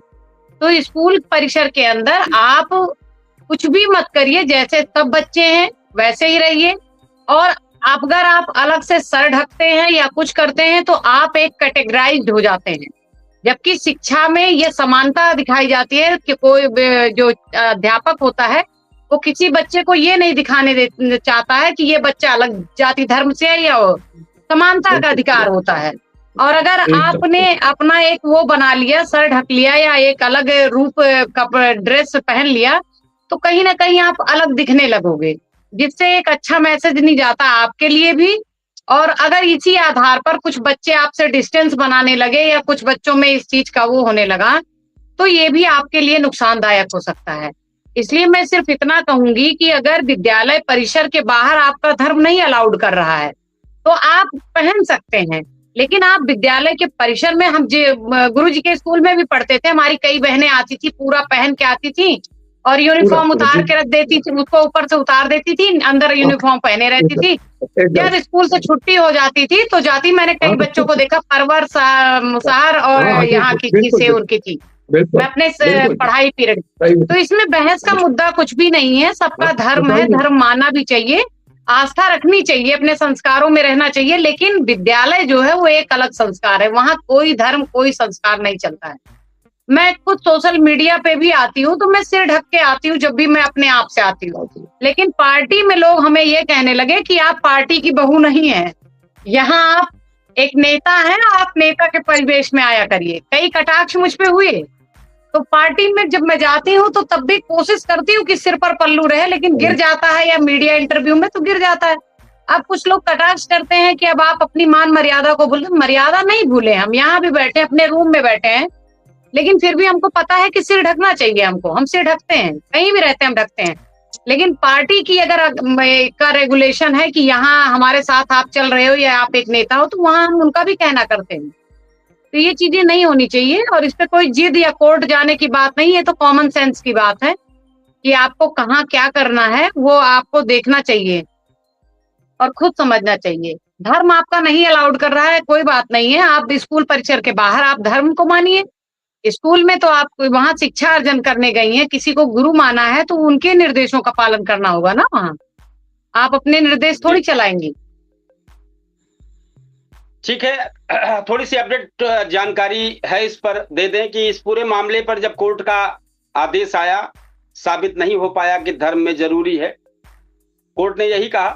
तो स्कूल परिसर के अंदर आप कुछ भी मत करिए, जैसे सब बच्चे हैं वैसे ही रहिए। और अगर आप अलग से सर ढकते हैं या कुछ करते हैं तो आप एक कैटेगराइज्ड हो जाते हैं। जबकि शिक्षा में ये समानता दिखाई जाती है कि कोई जो अध्यापक होता है वो किसी बच्चे को ये नहीं दिखाने चाहता है कि ये बच्चा अलग जाति धर्म से है, या समानता का अधिकार होता है। और अगर आपने अपना एक वो बना लिया, सर ढक लिया या एक अलग रूप का ड्रेस पहन लिया, तो कहीं ना कहीं आप अलग दिखने लगोगे, जिससे एक अच्छा मैसेज नहीं जाता आपके लिए भी। और अगर इसी आधार पर कुछ बच्चे आपसे डिस्टेंस बनाने लगे या कुछ बच्चों में इस चीज का वो होने लगा, तो ये भी आपके लिए नुकसानदायक हो सकता है। इसलिए मैं सिर्फ इतना कहूंगी कि अगर विद्यालय परिसर के बाहर आपका धर्म नहीं अलाउड कर रहा है तो आप पहन सकते हैं, लेकिन आप विद्यालय के परिसर में, हम गुरु जी के स्कूल में भी पढ़ते थे, हमारी कई बहनें आती थी पूरा पहन के आती थी और यूनिफॉर्म उतार के रख देती थी, उसको ऊपर से उतार देती थी, अंदर यूनिफॉर्म पहने रहती थी। जब स्कूल से छुट्टी हो जाती थी तो जाती, मैंने कई बच्चों को देखा परवर, मुसहर और यहाँ की सेउर की थी, मैं अपने पढ़ाई पीरियड। तो इसमें बहस का मुद्दा कुछ भी नहीं है। सबका धर्म है, धर्म मानना भी चाहिए, आस्था रखनी चाहिए, अपने संस्कारों में रहना चाहिए। लेकिन विद्यालय जो है वो एक अलग संस्कार है, वहां कोई धर्म कोई संस्कार नहीं चलता है। मैं खुद सोशल मीडिया पे भी आती हूँ तो मैं सिर ढक के आती हूँ जब भी मैं अपने आप से आती हूँ, लेकिन पार्टी में लोग हमें ये कहने लगे कि आप पार्टी की बहू नहीं है, यहाँ आप एक नेता हैं, आप नेता के परिवेश में आया करिए। कई कटाक्ष मुझ पे हुए, तो पार्टी में जब मैं जाती हूँ तो तब भी कोशिश करती हूँ कि सिर पर पल्लू रहे, लेकिन गिर जाता है, या मीडिया इंटरव्यू में तो गिर जाता है। अब कुछ लोग कटाक्ष करते हैं कि अब आप अपनी मान मर्यादा को भूलें। मर्यादा नहीं भूले, हम यहाँ भी बैठे अपने रूम में बैठे हैं, लेकिन फिर भी हमको पता है कि सिर ढकना चाहिए हमको, हम सिर ढकते हैं, कहीं भी रहते हैं हम ढकते हैं। लेकिन पार्टी की अगर का रेगुलेशन है कि यहाँ हमारे साथ आप चल रहे हो या आप एक नेता हो, तो वहां हम उनका भी कहना करते हैं। तो ये चीजें नहीं होनी चाहिए और इस पे कोई जिद या कोर्ट जाने की बात नहीं है, तो कॉमन सेंस की बात है कि आपको कहाँ क्या करना है वो आपको देखना चाहिए और खुद समझना चाहिए। धर्म आपका नहीं अलाउड कर रहा है, कोई बात नहीं है, आप स्कूल परिसर के बाहर आप धर्म को मानिए, स्कूल में तो आप वहां शिक्षा अर्जन करने गई हैं, किसी को गुरु माना है तो उनके निर्देशों का पालन करना होगा ना वहां, आप अपने निर्देश थोड़ी चलाएंगी। ठीक है, थोड़ी सी अपडेट जानकारी है इस पर दे दें कि इस पूरे मामले पर जब कोर्ट का आदेश आया, साबित नहीं हो पाया कि धर्म में जरूरी है, कोर्ट ने यही कहा,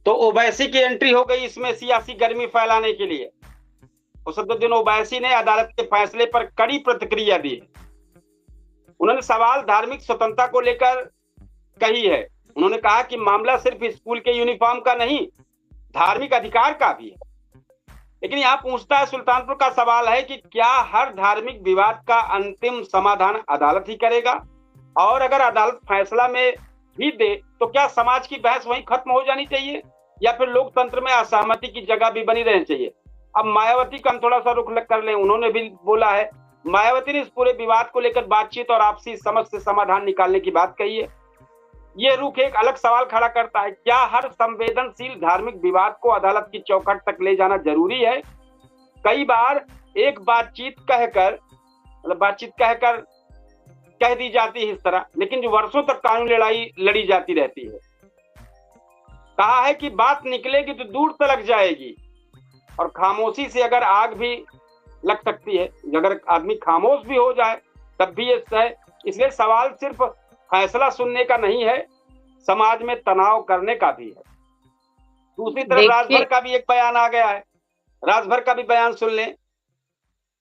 तो ओवैसी की एंट्री हो गई इसमें सियासी गर्मी फैलाने के लिए। असदुद्दीन ओवैसी ने अदालत के फैसले पर कड़ी प्रतिक्रिया दी। उन्होंने सवाल धार्मिक स्वतंत्रता को लेकर कही है। उन्होंने कहा कि मामला सिर्फ स्कूल के यूनिफॉर्म का नहीं, धार्मिक अधिकार का भी है। लेकिन यहाँ पूछता है, सुल्तानपुर का सवाल है कि क्या हर धार्मिक विवाद का अंतिम समाधान अदालत ही करेगा? और अगर अदालत फैसला में भी दे तो क्या समाज की बहस वहीं खत्म हो जानी चाहिए, या फिर लोकतंत्र में असहमति की जगह भी बनी रहनी चाहिए? अब मायावती का हम थोड़ा सा रुख कर लें। उन्होंने भी बोला है, मायावती ने इस पूरे विवाद को लेकर बातचीत और आपसी समझ से समाधान निकालने की बात कही है। ये रुख एक अलग सवाल खड़ा करता है, क्या हर संवेदनशील धार्मिक विवाद को अदालत की चौखट तक ले जाना जरूरी है? कई बार एक बातचीत कहकर कह दी जाती है इस तरह, लेकिन जो वर्षों तक कानूनी लड़ाई लड़ी जाती रहती है। कहा है कि बात निकलेगी तो दूर तक जाएगी, और खामोशी से अगर आग भी लग सकती है, अगर आदमी खामोश भी हो जाए तब भी ये है। इसलिए सवाल सिर्फ फैसला सुनने का नहीं है, समाज में तनाव करने का भी है। दूसरी तरफ राजभर का भी एक बयान आ गया है, राजभर का भी बयान सुन लें।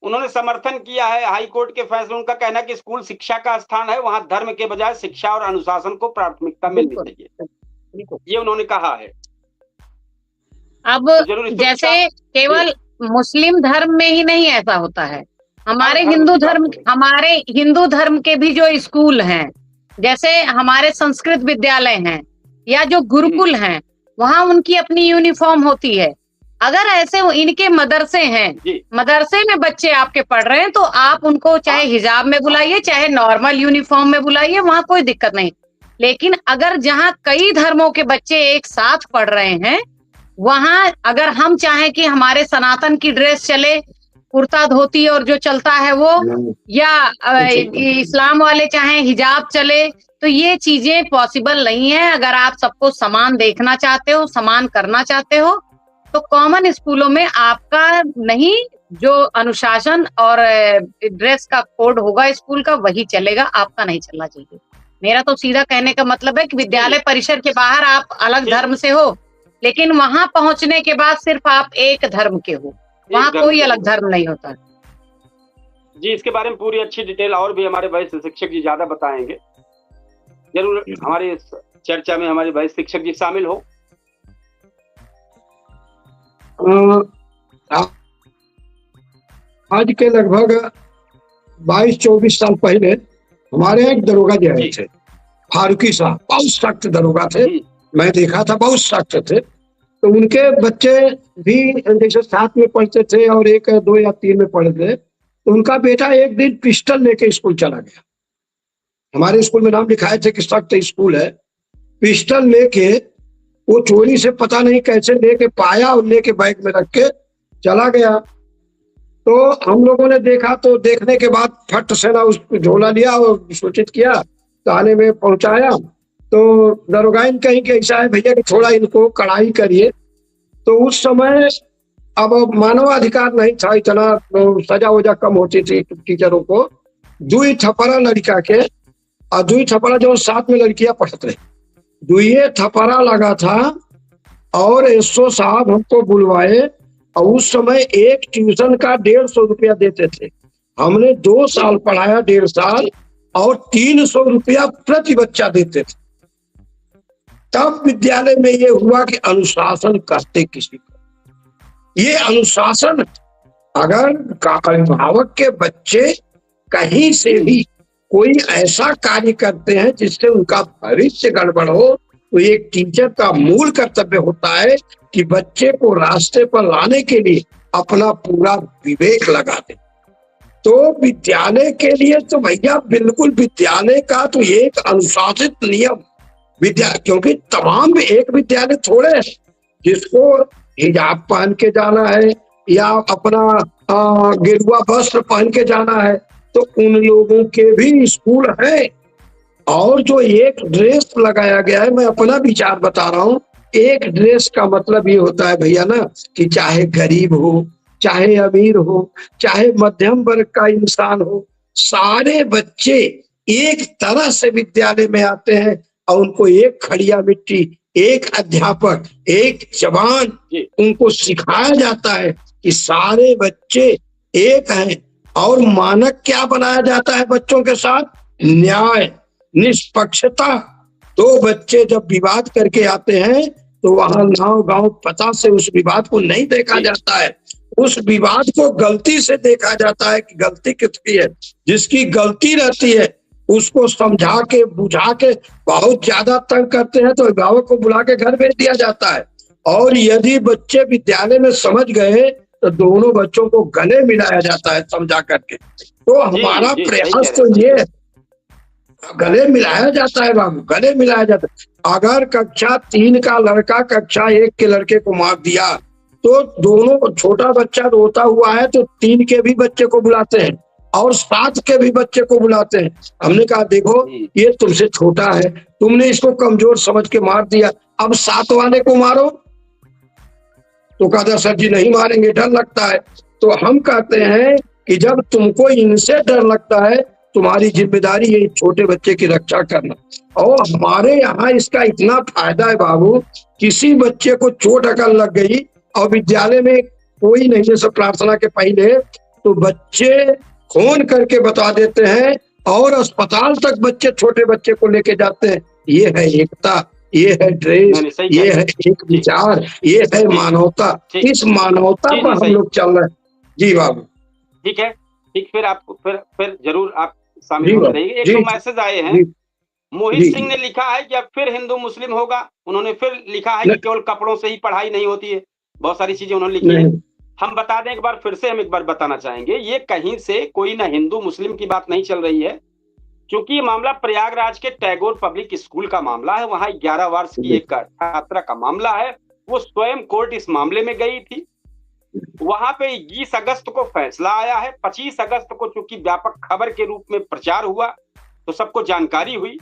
उन्होंने समर्थन किया है हाई कोर्ट के फैसले। उनका कहना है कि स्कूल शिक्षा का स्थान है, वहां धर्म के बजाय शिक्षा और अनुशासन को प्राथमिकता मिलनी चाहिए, ये उन्होंने कहा है। अब जैसे केवल मुस्लिम धर्म में ही नहीं ऐसा होता है, हमारे हिंदू धर्म के भी जो स्कूल हैं, जैसे हमारे संस्कृत विद्यालय हैं या जो गुरुकुल हैं, वहां उनकी अपनी यूनिफॉर्म होती है। अगर ऐसे इनके मदरसे हैं, मदरसे में बच्चे आपके पढ़ रहे हैं, तो आप उनको चाहे हिजाब में बुलाइए, चाहे नॉर्मल यूनिफॉर्म में बुलाइए, वहां कोई दिक्कत नहीं। लेकिन अगर जहां कई धर्मों के बच्चे एक साथ पढ़ रहे हैं, वहां अगर हम चाहें कि हमारे सनातन की ड्रेस चले, कुर्ता धोती और जो चलता है वो, या इस्लाम वाले चाहें हिजाब चले, तो ये चीजें पॉसिबल नहीं है। अगर आप सबको समान देखना चाहते हो, समान करना चाहते हो, तो कॉमन स्कूलों में आपका नहीं, जो अनुशासन और ड्रेस का कोड होगा स्कूल का वही चलेगा, आपका नहीं चलना चाहिए। मेरा तो सीधा कहने का मतलब है कि विद्यालय परिसर के बाहर आप अलग धर्म से हो, लेकिन वहां पहुंचने के बाद सिर्फ आप एक धर्म के हो, वहां कोई अलग धर्म नहीं होता। जी, इसके बारे में पूरी अच्छी डिटेल और भी हमारे भाई शिक्षक जी ज्यादा बताएंगे। जरूर हमारी इस चर्चा में हमारे भाई शिक्षक जी शामिल हो। आज के लगभग 22-24 साल पहले हमारे यहाँ एक दरोगा जी आए थे, फारूकी साहब, बहुत सख्त दरोगा थे, मैं देखा था, बहुत सख्त थे। तो उनके बच्चे भी जैसे 7 में पढ़ते थे और एक 2 या 3 में पढ़ते, तो उनका बेटा एक दिन पिस्टल लेके स्कूल चला गया। हमारे स्कूल में नाम लिखाए थे कि सख्त स्कूल है। पिस्टल लेके वो चोरी से पता नहीं कैसे लेके पाया और लेके बैग में रख के चला गया। तो हम लोगों ने देखा, तो देखने के बाद फट से ना उसको झोला लिया और सूचित किया, थाने में पहुंचाया। तो दरोगाइन कहीं कि ऐसा है भैया कि थोड़ा इनको कड़ाई करिए। तो उस समय अब मानवाधिकार नहीं था, इतना सजा वजा कम होती थी टीचरों को। 2 थपड़ा लड़का के और 2 थपड़ा जो साथ में लड़कियां पढ़ते रहे, 2 थपड़ा लगा था। और एसओ साहब हमको बुलवाए, और उस समय एक ट्यूशन का 150 रुपया देते थे। हमने 2 साल पढ़ाया, 1.5 साल, और 300 रुपया प्रति बच्चा देते थे। तब विद्यालय में ये हुआ कि अनुशासन करते किसी को। ये अनुशासन, अगर अभिभावक के बच्चे कहीं से भी कोई ऐसा कार्य करते हैं जिससे उनका भविष्य गड़बड़ हो, तो एक टीचर का मूल कर्तव्य होता है कि बच्चे को रास्ते पर लाने के लिए अपना पूरा विवेक लगा दे। तो विद्यालय के लिए तो भैया बिल्कुल विद्यालय का तो एक अनुशासित नियम क्योंकि तमाम एक विद्यालय थोड़े हैं जिसको हिजाब पहन के जाना है या अपना गेरुआ वस्त्र पहन के जाना है। तो उन लोगों के भी स्कूल है। और जो एक ड्रेस लगाया गया है, मैं अपना विचार बता रहा हूँ, एक ड्रेस का मतलब ये होता है भैया ना कि चाहे गरीब हो, चाहे अमीर हो, चाहे मध्यम वर्ग का इंसान हो, सारे बच्चे एक तरह से विद्यालय में आते हैं और उनको एक खड़िया मिट्टी, एक अध्यापक, एक जवान, उनको सिखाया जाता है कि सारे बच्चे एक हैं। और मानक क्या बनाया जाता है बच्चों के साथ? न्याय, निष्पक्षता। दो बच्चे जब विवाद करके आते हैं तो वहां नाव गांव पता से उस विवाद को नहीं देखा जाता है, उस विवाद को गलती से देखा जाता है कि गलती किसकी है। जिसकी गलती रहती है उसको समझा के बुझा के, बहुत ज्यादा तंग करते हैं तो अभिभावक को बुला के घर भेज दिया जाता है। और यदि बच्चे विद्यालय में समझ गए तो दोनों बच्चों को गले मिलाया जाता है समझा करके। तो हमारा प्रयास तो ये है, गले मिलाया जाता है बाबू, गले मिलाया जाता है। अगर कक्षा 3 का लड़का कक्षा 1 के लड़के को मार दिया तो दोनों, छोटा बच्चा रोता हुआ है तो 3 के भी बच्चे को बुलाते हैं और 7 के भी बच्चे को बुलाते हैं। हमने कहा देखो ये तुमसे छोटा है, तुमने इसको कमजोर समझ के मार दिया, अब 7 वाले को मारो। तो कहता सर जी नहीं मारेंगे, डर लगता है। तो हम कहते हैं कि जब तुमको इनसे डर लगता है, तुम्हारी जिम्मेदारी ये छोटे बच्चे की रक्षा करना। और हमारे यहाँ इसका इतना फायदा है बाबू, किसी बच्चे को चोट अगर लग गई और विद्यालय में कोई नहीं, जैसे प्रार्थना के पहले तो बच्चे फोन करके बता देते हैं और अस्पताल तक बच्चे, छोटे बच्चे को लेके जाते हैं। ये है एकता, ये है ड्रेस, ये है एक विचार, ये है मानवता। इस मानवता पर हम लोग चल रहे हैं। जी बाबू, ठीक है, ठीक। फिर आपको फिर जरूर आप शामिल हो रहिए। एक 2 मैसेज आए हैं। मोहित सिंह ने लिखा है कि अब फिर हिंदू मुस्लिम होगा। उन्होंने फिर लिखा है कि केवल कपड़ों से ही पढ़ाई नहीं होती है। बहुत सारी चीजें उन्होंने लिखी है। हम बता दें एक बार, फिर से हम एक बार बताना चाहेंगे, ये कहीं से कोई ना हिंदू मुस्लिम की बात नहीं चल रही है, क्योंकि ये मामला प्रयागराज के टैगोर पब्लिक स्कूल का मामला है। वहां 11 वर्ष की एक छात्रा का मामला है। वो स्वयं कोर्ट इस मामले में गई थी। वहां पे 20 अगस्त को फैसला आया है। 25 अगस्त को चूंकि व्यापक खबर के रूप में प्रचार हुआ तो सबको जानकारी हुई।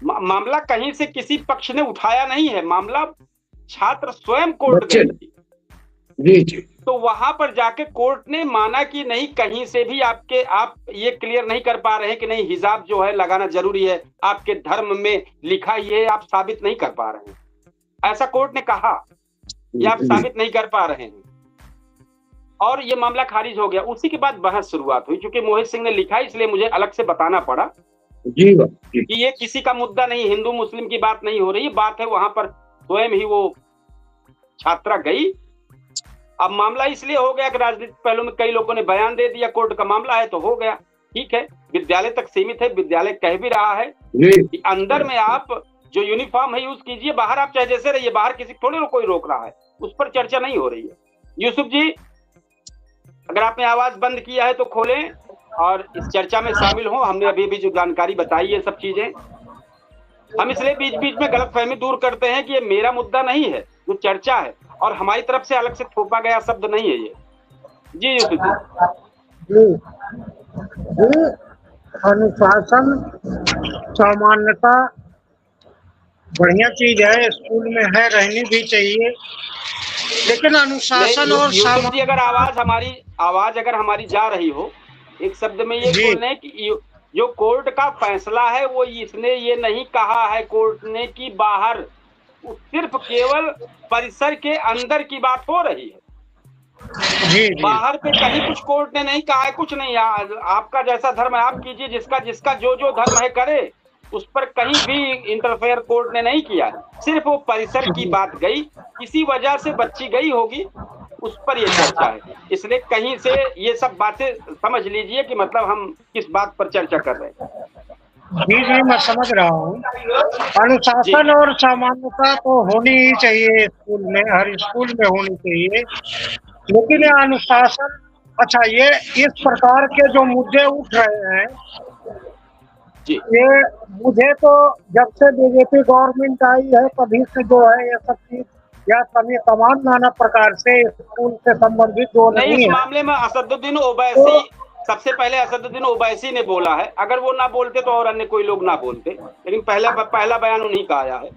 मामला कहीं से किसी पक्ष ने उठाया नहीं है, मामला छात्र स्वयं कोर्ट गई थी। तो वहां पर जाके कोर्ट ने माना कि नहीं, कहीं से भी आप ये क्लियर नहीं कर पा रहे हैं कि नहीं हिजाब जो है लगाना जरूरी है, आपके धर्म में लिखा ये आप साबित नहीं कर पा रहे हैं। ऐसा कोर्ट ने कहा, ये आप साबित नहीं कर पा रहे हैं, और ये मामला खारिज हो गया। उसी के बाद बहस शुरुआत हुई। चूंकि मोहित सिंह ने लिखा इसलिए मुझे अलग से बताना पड़ा कि ये किसी का मुद्दा नहीं, हिंदू मुस्लिम की बात नहीं हो रही, बात है वहां पर स्वयं ही वो छात्रा गई। अब मामला इसलिए हो गया कि राजनीतिक पहलू में कई लोगों ने बयान दे दिया, कोर्ट का मामला है तो हो गया। ठीक है, विद्यालय तक सीमित है। विद्यालय कह भी रहा है कि अंदर में आप जो यूनिफॉर्म है यूज कीजिए, बाहर आप चाहे जैसे रहिए, बाहर किसी थोड़े कोई रोक रहा है, उस पर चर्चा नहीं हो रही है। यूसुफ जी, अगर आपने आवाज बंद किया है तो खोलें और इस चर्चा में शामिल हो। हमने अभी भी जो जानकारी बताई है सब चीजें, हम इसलिए बीच बीच में गलतफहमी दूर करते हैं कि ये मेरा मुद्दा नहीं है, जो चर्चा है, और हमारी तरफ से अलग से थोपा गया शब्द नहीं है ये। जी यूसुफ जी। अनुशासन, सामान्यता बढ़िया चीज है, स्कूल में है, रहनी भी चाहिए। लेकिन अनुशासन और यूसुफ जी, अगर आवाज अगर हमारी जा रही हो, एक शब्द में ये बोलने कि जो कोर्ट का फैसला है वो इसने ये नहीं कहा है कोर्ट ने कि बाहर, सिर्फ केवल परिसर के अंदर की बात हो रही है। बाहर पे कहीं कुछ कोर्ट ने नहीं कहा है, कुछ नहीं। आपका जैसा धर्म है आप कीजिए, जिसका जो धर्म है करे, उस पर कहीं भी इंटरफेयर कोर्ट ने नहीं किया। सिर्फ वो परिसर की बात गई, किसी वजह से बच्ची गई होगी, उस पर ये चर्चा है। इसलिए कहीं से ये सब बातें समझ लीजिए कि मतलब हम किस बात पर चर्चा कर रहे हैं। जी, मैं समझ रहा हूँ। अनुशासन और सामान्यता तो होनी ही चाहिए स्कूल में, हर स्कूल में होनी चाहिए। लेकिन ये अनुशासन, अच्छा, ये इस प्रकार के जो मुद्दे उठ रहे हैं, ये मुझे तो जब से बीजेपी गवर्नमेंट आई है तभी से जो है ये सब चीज या तमाम नाना प्रकार से स्कूल से संबंधित जो नहीं है। इस मामले में असदुद्दीन ओवैसी सबसे पहले असदुद्दीन ओवैसी ने बोला है। अगर वो ना बोलते तो और अन्य कोई लोग ना बोलते, लेकिन पहला बयान उन्हीं का आया है।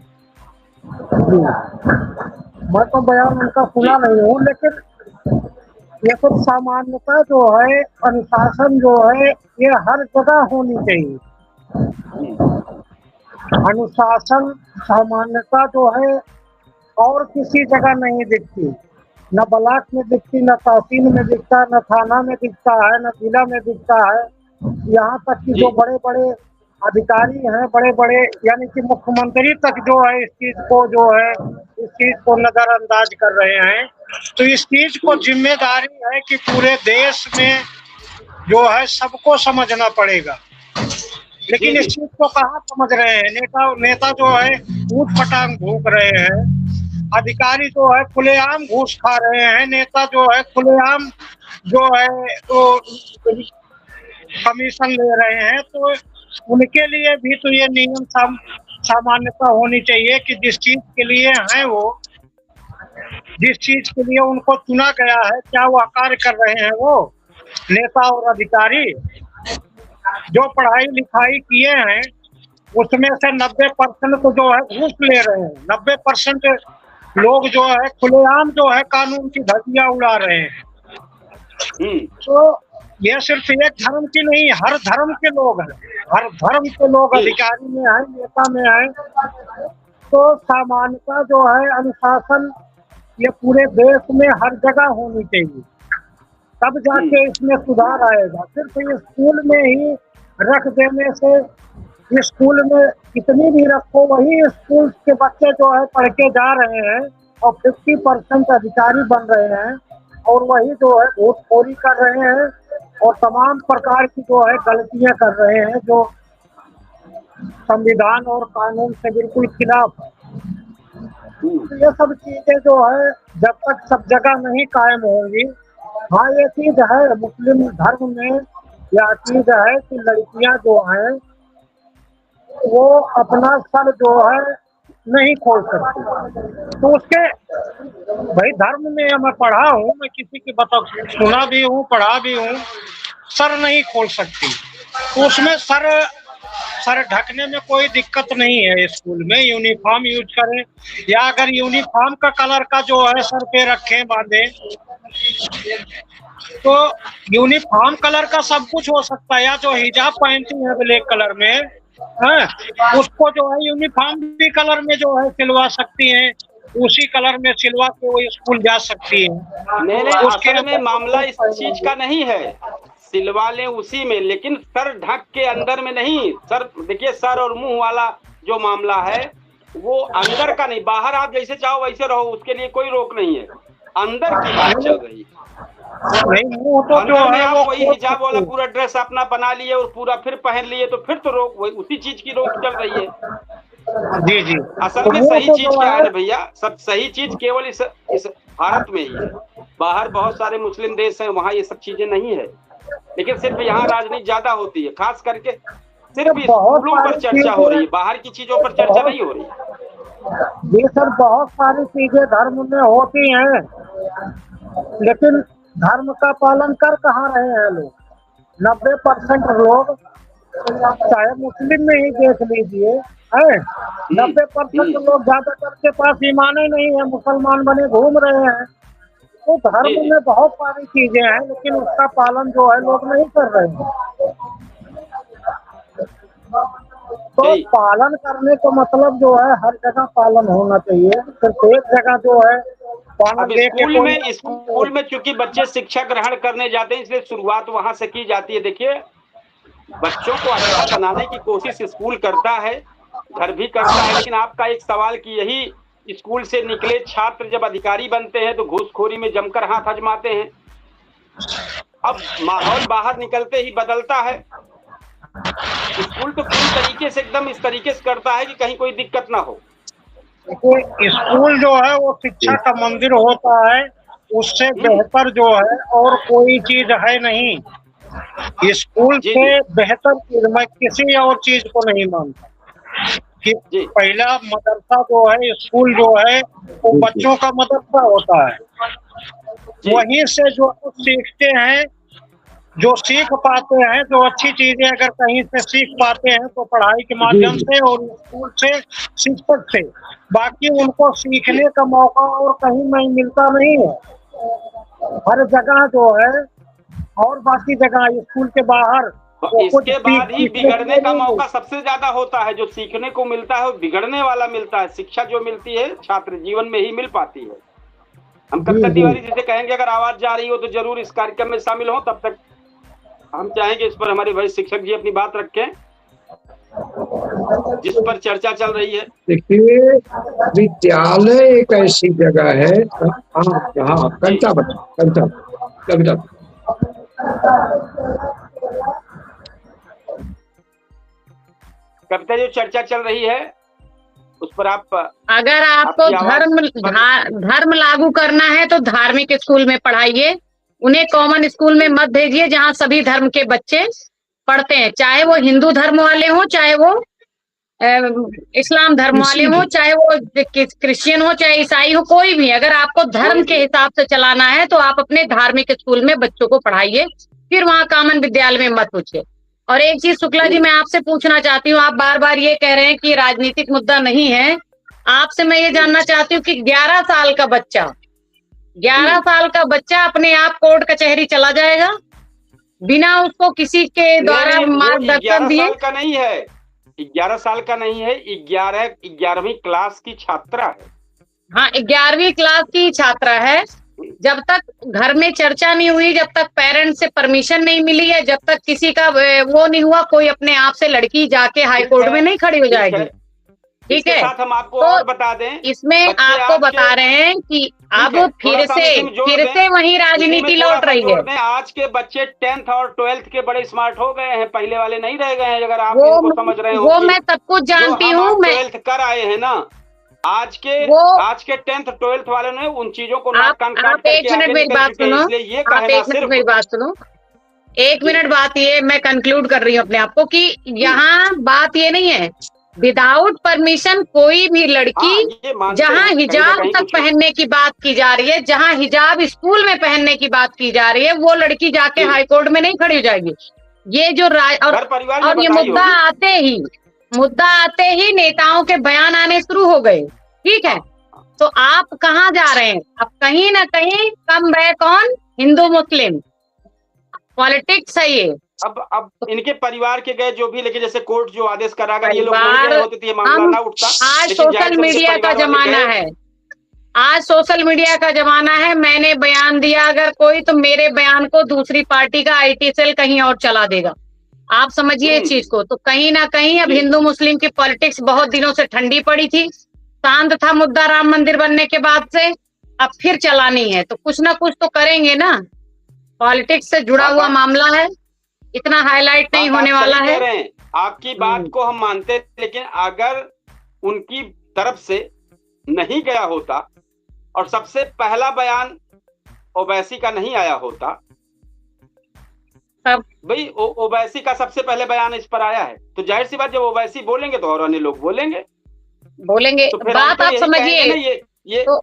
मैं तो बयान उनका सुना नहीं हूँ, लेकिन ये कुछ सामान्यता जो है, अनुशासन जो है, ये हर जगह होनी चाहिए। अनुशासन, सामान्यता जो है और किसी जगह नहीं दिखती, न ब्लॉक में दिखती, न तहसील में दिखता, न थाना में दिखता है, न जिला में दिखता है। यहाँ तक कि जो बड़े बड़े अधिकारी हैं, बड़े बड़े यानी कि मुख्यमंत्री तक जो है इस चीज को नजरअंदाज कर रहे हैं। तो इस चीज को जिम्मेदारी है कि पूरे देश में जो है सबको समझना पड़ेगा, लेकिन इस चीज को कहाँ समझ रहे हैं। नेता जो है ऊट पटांग भूख रहे हैं, अधिकारी जो है खुलेआम घूस खा रहे हैं, नेता जो है खुलेआम जो है तो कमीशन ले रहे हैं। तो उनके लिए भी तो ये नियम सामान्यता होनी चाहिए कि जिस चीज के लिए हैं वो, जिस चीज के लिए उनको चुना गया है, क्या वह कार्य कर रहे हैं वो नेता और अधिकारी। जो पढ़ाई लिखाई किए हैं उसमें से 90% तो जो है घूस ले रहे हैं। 90% लोग जो है खुलेआम जो है कानून की धज्जियां उड़ा रहे हैं। तो यह सिर्फ एक धर्म की नहीं, हर धर्म के लोग हैं, हर धर्म के लोग अधिकारी में है, नेता में है। तो सामान्यता जो है, अनुशासन, ये पूरे देश में हर जगह होनी चाहिए, तब जाके इसमें सुधार आएगा। सिर्फ स्कूल में ही रख देने से, स्कूल में कितनी भी रखो, वही स्कूल के बच्चे जो है पढ़ के जा रहे हैं और 50% अधिकारी बन रहे हैं, और वही जो है घूसखोरी कर रहे हैं और तमाम प्रकार की जो है गलतियां कर रहे हैं, जो संविधान और कानून से बिल्कुल खिलाफ। तो ये सब चीजें जो है जब तक सब जगह नहीं कायम होंगी। हाँ, ये चीज है मुस्लिम धर्म में, यह चीज है कि लड़कियां जो हैं वो अपना सर जो है नहीं खोल सकती। तो उसके भाई धर्म में मैं पढ़ा हूँ, मैं किसी की बता सुना भी हूँ, पढ़ा भी हूँ, सर नहीं खोल सकती। तो उसमें सर ढकने में कोई दिक्कत नहीं है। स्कूल में यूनिफॉर्म यूज करें, या अगर यूनिफॉर्म का कलर का जो है सर पे रखें, बांधे, तो यूनिफॉर्म कलर का सब कुछ हो सकता है। या जो हिजाब पहनती है ब्लैक कलर में है, उसको जो है यूनिफॉर्म भी कलर में जो है सिलवा सकती हैं, उसी कलर में सिलवा के वो स्कूल जा सकती है। नहीं, असल में मामला इस चीज का नहीं है, सिलवा लें उसी में, लेकिन सर ढक के अंदर में नहीं। सर देखिए, सर और मुंह वाला जो मामला है वो अंदर का नहीं, बाहर आप जैसे चाहो वैसे रहो, उसके लिए कोई रोक नहीं है। अंदर की बात चल रही है। अंदर में आप वही हिजाब वाला पूरा ड्रेस अपना बना लिए और पूरा फिर पहन लिए, तो फिर तो रोक वही उसी चीज की रोक चल रही है। जी जी, असल में सही चीज क्या है भैया, सब सही चीज केवल इस भारत में ही है। बाहर बहुत सारे मुस्लिम देश हैं, वहाँ ये सब चीजें नहीं है, लेकिन सिर्फ यहाँ राजनीति ज्यादा होती है। खास करके सिर्फ स्कूलों पर चर्चा हो रही है, बाहर की चीजों पर चर्चा नहीं हो रही है। जी सर, बहुत सारी चीजें धर्म में होती हैं, लेकिन धर्म का पालन कर कहाँ रहे हैं लोग। 90% लोग, चाहे मुस्लिम में ही देख लीजिए, है 90% लोग ज्यादातर के पास ईमान ही नहीं है, मुसलमान बने घूम रहे हैं। तो धर्म में बहुत सारी चीजें हैं, लेकिन उसका पालन जो है लोग नहीं कर रहे हैं। तो पालन करने का मतलब जो है हर जगह पालन होना चाहिए, सिर्फ एक जगह जो है अब स्कूल में चूंकि बच्चे शिक्षा ग्रहण करने जाते हैं, इसलिए शुरुआत वहां से की जाती है। देखिए, बच्चों को अच्छा बनाने की कोशिश स्कूल करता है, घर भी करता है, लेकिन आपका एक सवाल कि यही स्कूल से निकले छात्र जब अधिकारी बनते हैं तो घूसखोरी में जमकर हाथ आजमाते हैं। अब माहौल बाहर निकलते ही बदलता है। स्कूल तो पूरी तरीके से एकदम इस तरीके से करता है कि कहीं कोई दिक्कत ना हो। स्कूल जो है वो शिक्षा का मंदिर होता है, उससे बेहतर जो है और कोई चीज है नहीं। स्कूल से बेहतर चीज मैं किसी और चीज को नहीं मानता। कि पहला मदरसा जो है, स्कूल जो है वो बच्चों का मदरसा होता है, वहीं से जो सीखते हैं जो सीख पाते हैं, जो अच्छी चीजें अगर कहीं से सीख पाते हैं तो पढ़ाई के माध्यम से और स्कूल से, शिक्षक से। बाकी उनको सीखने का मौका और कहीं नहीं मिलता नहीं है, हर जगह जो है, और बाकी जगह स्कूल के बाहर। इसके बाद ही बिगड़ने का मौका सबसे ज्यादा होता है। जो सीखने को मिलता है वो बिगड़ने वाला मिलता है। शिक्षा जो मिलती है छात्र जीवन में ही मिल पाती है। हम कब तक तिवारी जी से कहेंगे अगर आवाज जा रही हो तो जरूर इस कार्यक्रम में शामिल हो। तब तक हम चाहेंगे इस पर हमारे भाई शिक्षक जी अपनी बात रखें जिस पर चर्चा चल रही है। देखिए, विद्यालय एक ऐसी जगह है। हाँ, कविता कविता जो चर्चा चल रही है उस पर आप, अगर आपको धर्म लागू करना है तो धार्मिक स्कूल में पढ़ाइए, उन्हें कॉमन स्कूल में मत भेजिए जहां सभी धर्म के बच्चे पढ़ते हैं, चाहे वो हिंदू धर्म वाले हो, चाहे वो इस्लाम धर्म वाले हो, चाहे वो क्रिश्चियन हो, चाहे ईसाई हो, कोई भी। अगर आपको धर्म के हिसाब से चलाना है तो आप अपने धार्मिक स्कूल में बच्चों को पढ़ाइए, फिर वहां कॉमन विद्यालय में मत पूछिए। और एक चीज शुक्ला जी मैं आपसे पूछना चाहती हूँ, आप बार बार ये कह रहे हैं कि राजनीतिक मुद्दा नहीं है। आपसे मैं ये जानना चाहती हूँ कि 11 साल का बच्चा अपने आप कोर्ट कचहरी चला जाएगा बिना उसको किसी के द्वारा मार्गदर्शन दिए? 11 साल का नहीं है, 11 साल का नहीं है, 11वीं क्लास की छात्रा है। हाँ, 11वीं क्लास की छात्रा है। जब तक घर में चर्चा नहीं हुई, जब तक पेरेंट्स से परमिशन नहीं मिली है, जब तक किसी का वो नहीं हुआ, कोई अपने आप से लड़की जाके हाई कोर्ट में नहीं खड़ी हो जाएगी। ठीक है, साथ हम आपको तो और बता दें, इसमें आपको बता रहे हैं कि अब फिर से वही राजनीति लौट रही है। आज के बच्चे 10th और 12th के बड़े स्मार्ट हो गए हैं, पहले वाले नहीं रह गए हैं। अगर आप इनको समझ रहे हो, वो मैं सब कुछ जानती हूँ। मैं 12th कर आए हैं ना, आज के 10th 12th वाले ने उन चीजों को आप एक मिनट मेरी बात सुनो, आप एक मिनट मेरी बात सुनो, एक मिनट। बात ये मैं कंक्लूड कर रही हूँ अपने आप को कि यहाँ बात ये नहीं है विदाउट परमिशन कोई भी लड़की, जहाँ हिजाब तक पहनने की बात की जा रही है, जहाँ हिजाब स्कूल में पहनने की बात की जा रही है, वो लड़की जाके हाई कोर्ट में नहीं खड़ी हो जाएगी। ये जो और ये मुद्दा आते ही नेताओं के बयान आने शुरू हो गए। ठीक है, तो आप कहाँ जा रहे हैं? अब कहीं ना कहीं come back on Hindu Muslim politics है ये। अब इनके परिवार के गए जो भी, लेकिन जैसे कोर्ट जो आदेश कराकर ये लोग नहीं गए होते तो ये मामला ना उठता। आज सोशल मीडिया का जमाना है, आज सोशल मीडिया का जमाना है। मैंने बयान दिया अगर कोई, तो मेरे बयान को दूसरी पार्टी का IT सेल कहीं और चला देगा। आप समझिए इस चीज को। तो कहीं ना कहीं अब हिंदू मुस्लिम की पॉलिटिक्स बहुत दिनों से ठंडी पड़ी थी, शांत था मुद्दा राम मंदिर बनने के बाद से, अब फिर चलानी है तो कुछ ना कुछ तो करेंगे ना। पॉलिटिक्स से जुड़ा हुआ मामला है, इतना हाईलाइट नहीं होने वाला है। आपकी बात को हम मानते, लेकिन अगर उनकी तरफ से नहीं गया होता और सबसे पहला बयान ओवैसी का नहीं आया होता, भाई ओवैसी का सबसे पहले बयान इस पर आया है, तो जाहिर सी बात जब ओवैसी बोलेंगे तो और अन्य लोग बोलेंगे। तो बात आप समझिए, तो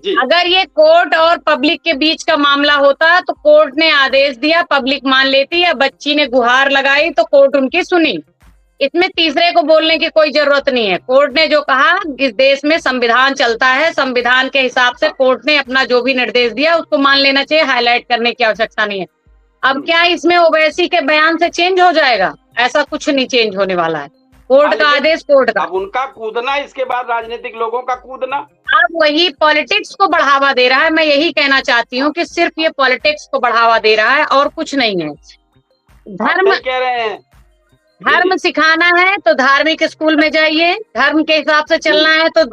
जी। अगर ये कोर्ट और पब्लिक के बीच का मामला होता तो कोर्ट ने आदेश दिया, पब्लिक मान लेती, या बच्ची ने गुहार लगाई तो कोर्ट उनकी सुनी। इसमें तीसरे को बोलने की कोई जरूरत नहीं है। कोर्ट ने जो कहा, इस देश में संविधान चलता है, संविधान के हिसाब से कोर्ट ने अपना जो भी निर्देश दिया उसको मान लेना चाहिए, हाईलाइट करने की आवश्यकता नहीं है। अब क्या इसमें ओवैसी के बयान से चेंज हो जाएगा? ऐसा कुछ नहीं चेंज होने वाला है। कोर्ट का आदेश, कोर्ट का। अब उनका कूदना, इसके बाद राजनीतिक लोगों का कूदना, अब वही पॉलिटिक्स को बढ़ावा दे रहा है। मैं यही कहना चाहती हूँ कि सिर्फ ये पॉलिटिक्स को बढ़ावा दे रहा है और कुछ नहीं है। धर्म कह रहे हैं, धर्म सिखाना है तो धार्मिक स्कूल में जाइए, धर्म के हिसाब से चलना है तो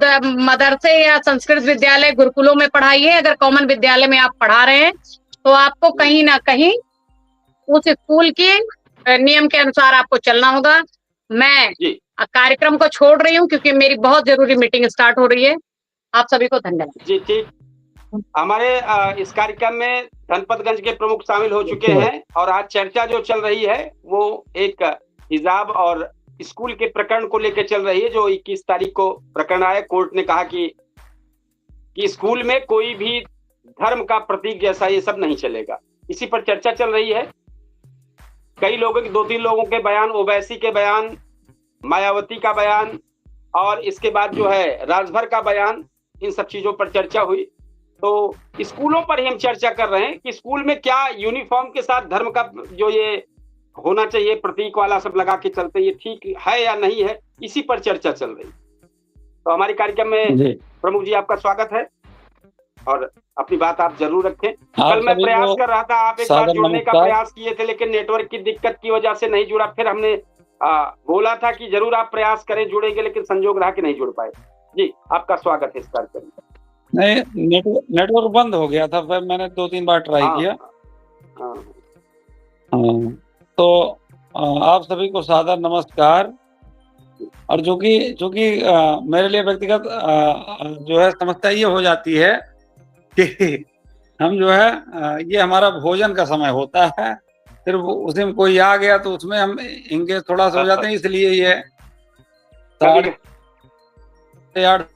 मदरसे या संस्कृत विद्यालय गुरुकुलों में पढ़ाइए। अगर कॉमन विद्यालय में आप पढ़ा रहे हैं तो आपको कहीं ना कहीं उस स्कूल के नियम के अनुसार आपको चलना होगा। मैं कार्यक्रम को छोड़ रही हूँ क्योंकि मेरी बहुत जरूरी मीटिंग स्टार्ट हो रही है। आप सभी को धन्यवाद। जी ठीक। हमारे इस कार्यक्रम में धनपतगंज के प्रमुख शामिल हो चुके हैं और आज चर्चा जो चल रही है वो एक हिजाब और स्कूल के प्रकरण को लेकर चल रही है, जो 21 तारीख को प्रकरण आया। कोर्ट ने कहा कि स्कूल में कोई भी धर्म का प्रतीक जैसा ये सब नहीं चलेगा। इसी पर चर्चा चल रही है। कई लोगों के 2-3 लोगों के बयान, ओवैसी के बयान, मायावती का बयान और इसके बाद जो है राजभर का बयान, इन सब चीजों पर चर्चा हुई। तो स्कूलों पर ही हम चर्चा कर रहे हैं कि स्कूल में क्या यूनिफॉर्म के साथ धर्म का जो ये होना चाहिए प्रतीक वाला सब लगा के चलते, ये ठीक है या नहीं है, इसी पर चर्चा चल रही। तो हमारे कार्यक्रम में प्रमुख जी आपका स्वागत है और अपनी बात आप जरूर रखें। कल मैं प्रयास कर रहा था, आप एक बार जुड़ने का प्रयास किए थे लेकिन नेटवर्क की दिक्कत की वजह से नहीं जुड़ा। फिर हमने बोला था कि जरूर आप प्रयास करें, जुड़ेंगे, लेकिन संजोग रहा कि नहीं जुड़ पाए। जी आपका स्वागत है इस कार्यक्रम में। नहीं, नेटवर्क बंद हो गया था, फिर मैंने 2-3 बार ट्राई किया। तो आप सभी को सादर नमस्कार। और जो कि मेरे लिए व्यक्तिगत जो है समस्या ये हो जाती है कि हम जो है ये हमारा भोजन का समय होता है, फिर उसी में कोई आ गया तो उसमें हम इंगेज थोड़ा सा हो जाते हैं, इसलिए ये 8:30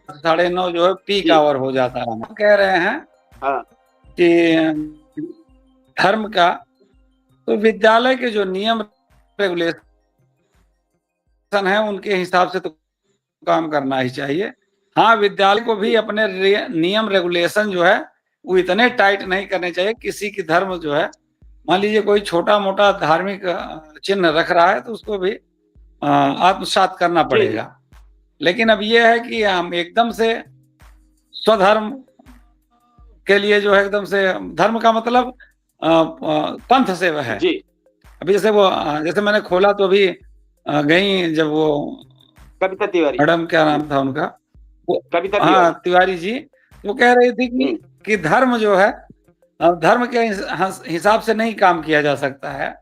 9:30 जो है पीक आवर हो जाता है। हम कह रहे हैं कि धर्म का तो विद्यालय के जो नियम रेगुलेशन है उनके हिसाब से तो काम करना ही चाहिए। हाँ, विद्यालय को भी अपने नियम रेगुलेशन जो है वो इतने टाइट नहीं करने चाहिए। किसी की धर्म जो है, मान लीजिए कोई छोटा मोटा धार्मिक चिन्ह रख रहा है तो उसको भी आत्मसात करना पड़ेगा। लेकिन अब ये है कि हम एकदम से स्वधर्म के लिए जो है एकदम से, धर्म का मतलब पंथ से वह है। अभी जैसे मैंने खोला तो अभी गई जब वो कविता तिवारी मैडम, क्या नाम था उनका, हाँ तिवारी जी, वो कह रही थी कि धर्म जो है धर्म के हिसाब से नहीं काम किया जा सकता है।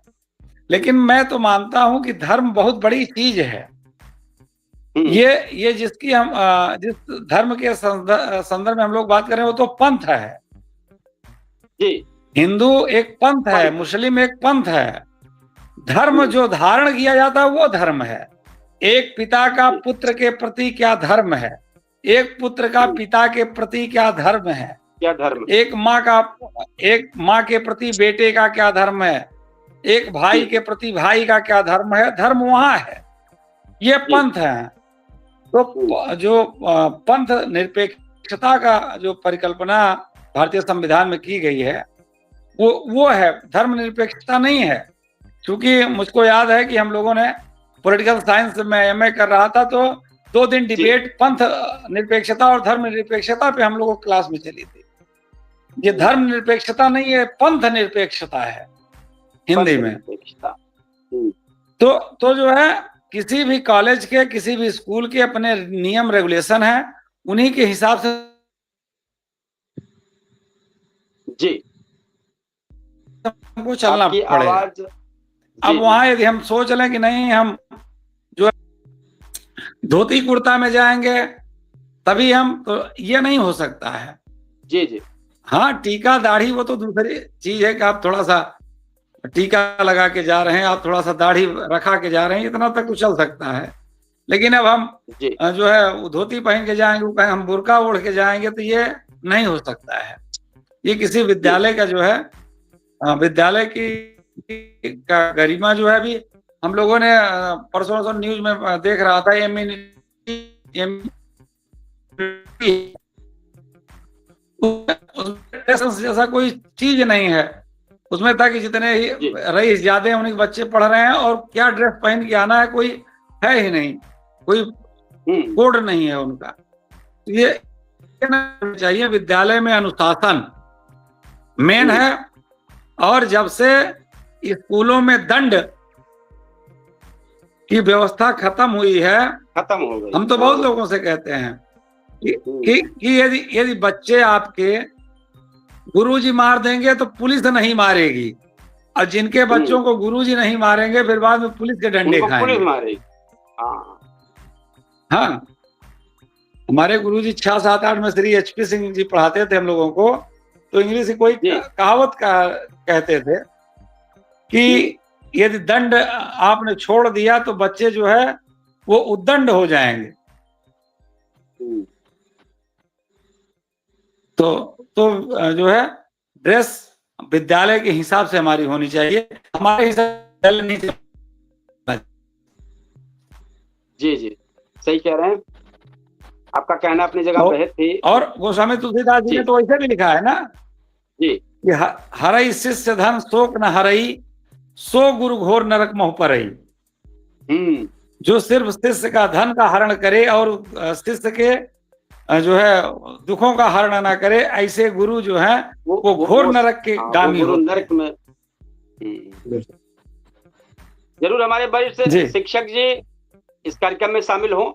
लेकिन मैं तो मानता हूं कि धर्म बहुत बड़ी चीज है। ये जिसकी हम जिस धर्म के संदर्भ में हम लोग बात करें वो तो पंथ है। हिंदू एक पंथ है, मुस्लिम एक पंथ है। धर्म जो धारण किया जाता है वो धर्म है। एक पिता का पुत्र के प्रति क्या धर्म है, एक पुत्र का पिता के प्रति क्या धर्म है, क्या धर्म, एक माँ के प्रति बेटे का क्या धर्म है, एक भाई के प्रति भाई का क्या धर्म है। धर्म वहां है, ये पंथ है। तो जो पंथ निरपेक्षता का जो परिकल्पना भारतीय संविधान में की गई है वो है, धर्म निरपेक्षता नहीं है। क्योंकि मुझको याद है कि हम लोगों ने पॉलिटिकल साइंस में एमए कर रहा था तो 2 दिन डिबेट पंथ निरपेक्षता और धर्म निरपेक्षता पे हम लोगों को क्लास में चली थी। ये धर्म निरपेक्षता नहीं है, पंथ निरपेक्षता है हिंदी में। तो जो है किसी भी कॉलेज के, किसी भी स्कूल के अपने नियम रेगुलेशन है, उन्हीं के हिसाब से हमको चलना पड़ेगा। अब वहां यदि हम सोच लें कि नहीं हम जो धोती कुर्ता में जाएंगे तभी हम, तो ये नहीं हो सकता है। जी हाँ, टीका दाढ़ी वो तो दूसरी चीज है कि आप थोड़ा सा टीका लगा के जा रहे हैं, आप थोड़ा सा दाढ़ी रखा के जा रहे हैं, इतना तक तो चल सकता है। लेकिन अब हम जो है धोती पहन के जाएंगे, कहीं हम बुर्का ओढ़ के जाएंगे तो ये नहीं हो सकता है। ये किसी विद्यालय का जो है, विद्यालय की का गरिमा जो है, अभी हम लोगों ने परसों न्यूज में देख रहा था, जैसा कोई चीज नहीं है उसमें था कि जितने ही रईस ज्यादा हैं उनके बच्चे पढ़ रहे हैं और क्या ड्रेस पहन के आना है कोई है ही नहीं, कोई कोड नहीं है उनका। ये चाहिए, विद्यालय में अनुशासन मेन है। और जब से स्कूलों में दंड की व्यवस्था खत्म हुई है, खत्म हो गई। हम तो बहुत लोगों से कहते हैं कि यदि बच्चे आपके गुरुजी मार देंगे तो पुलिस नहीं मारेगी, और जिनके बच्चों को गुरुजी नहीं मारेंगे फिर बाद में पुलिस के डंडे खाएंगे। पुलिस मारेगी। हाँ, हमारे गुरुजी 6, 7, 8 में श्री HP सिंह जी पढ़ाते थे हम लोगों को। तो इंग्लिश की कोई कहावत कहते थे कि यदि दंड आपने छोड़ दिया तो बच्चे जो है वो उद्दंड हो जाएंगे। तो जो है ड्रेस विद्यालय के हिसाब से हमारी होनी चाहिए, हमारे हिसाब से नहीं। जी जी, सही कह रहे हैं, आपका कहना अपनी जगह बेहद थी। और गोस्वामी तुलसीदास जी ने तो ऐसे भी लिखा है ना जी, कि हरई शिष्य धन शोक न हरई, सो गुरु घोर नरक मोह परई। जो सिर्फ शिष्य का धन का हरण करे और शिष्य के जो है दुखों का हरण ना करे, ऐसे गुरु जो है वो घोर नरक के गामी हो। नरक में जरूर हमारे वरिष्ठ शिक्षक जी इस कार्यक्रम में शामिल हों,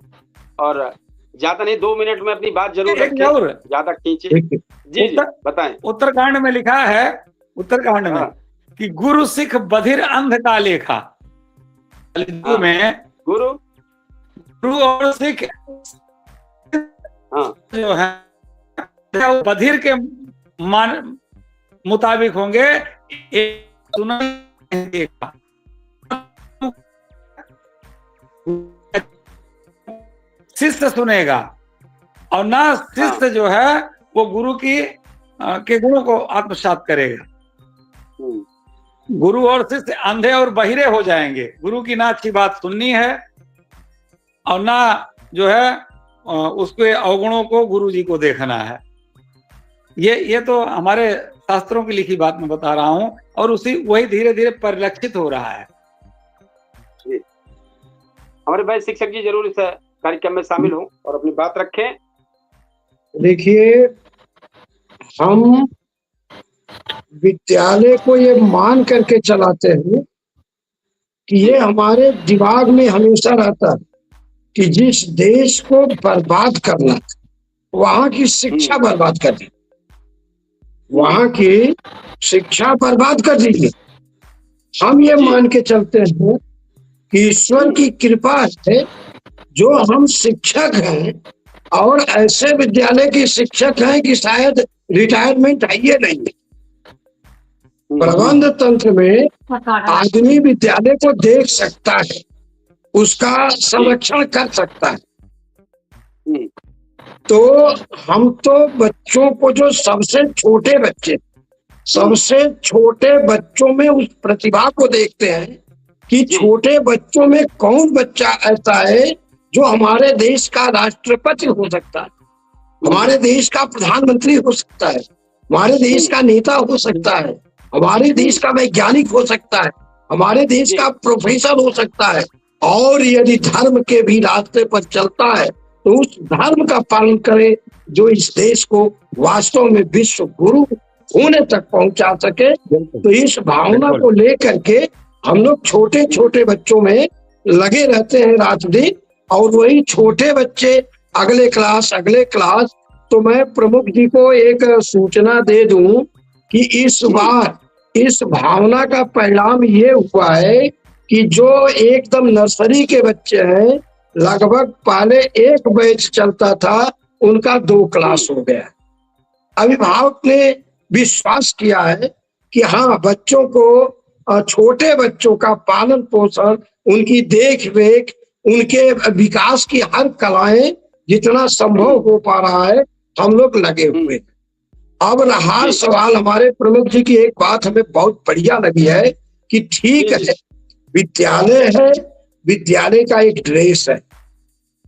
और ज्यादा नहीं 2 मिनट में अपनी बात जरूर रखें, ज्यादा खींचे। जी बताएं। उत्तरकांड में लिखा है, उत्तरकांड में कि गुरु सिख बधिर अंध का लेखा। में गुरु और सिख जो है बधिर के मान मुताबिक होंगे। शिष्य सुनेगा और ना शिष्य जो है वो गुरु की के गुणों को आत्मसात करेगा। गुरु और शिष्य अंधे और बहिरे हो जाएंगे। गुरु की ना अच्छी बात सुननी है और ना जो है उसके अवगुणों को गुरु जी को देखना है। ये तो हमारे शास्त्रों की लिखी बात मैं बता रहा हूं, और वही धीरे धीरे परिलक्षित हो रहा है। हमारे भाई शिक्षक जी जरूर इस कार्यक्रम में शामिल हों और अपनी बात रखें। देखिए, हम विद्यालय को ये मान करके चलाते हैं कि ये हमारे दिमाग में हमेशा रहता है कि जिस देश को बर्बाद करना वहां की शिक्षा बर्बाद कर दी, वहां की शिक्षा बर्बाद कर दीजिए। हम ये मान के चलते हैं कि ईश्वर की कृपा है जो हम शिक्षक हैं, और ऐसे विद्यालय के शिक्षक हैं कि शायद रिटायरमेंट है ये नहीं। प्रबंध तंत्र में आदमी विद्यालय को देख सकता है, उसका संरक्षण कर सकता है। तो हम तो बच्चों को, जो सबसे छोटे बच्चे, सबसे छोटे बच्चों में उस प्रतिभा को देखते हैं कि छोटे बच्चों में कौन बच्चा ऐसा है जो हमारे देश का राष्ट्रपति हो सकता है, हमारे देश का प्रधानमंत्री हो सकता है, हमारे देश का नेता हो सकता है, हमारे देश का वैज्ञानिक हो सकता है, हमारे देश का प्रोफेसर हो सकता है। और यदि धर्म के भी रास्ते पर चलता है तो उस धर्म का पालन करे जो इस देश को वास्तव में विश्व गुरु होने तक पहुंचा सके। तो इस भावना को लेकर के हम लोग छोटे छोटे बच्चों में लगे रहते हैं रात दिन, और वही छोटे बच्चे अगले क्लास। तो मैं प्रमुख जी को एक सूचना दे दूं कि इस बार इस भावना का परिणाम ये हुआ है कि जो एकदम नर्सरी के बच्चे हैं, लगभग पहले एक बैच चलता था, उनका 2 क्लास हो गया। अभिभावक ने विश्वास किया है कि हाँ, बच्चों को, छोटे बच्चों का पालन पोषण, उनकी देख रेख, उनके विकास की हर कलाएं जितना संभव हो पा रहा है, हम लोग लगे हुए। अब रहा सवाल, हमारे प्रमुख जी की एक बात हमें बहुत बढ़िया लगी है कि ठीक है, विद्यालय है, विद्यालय का एक ड्रेस है,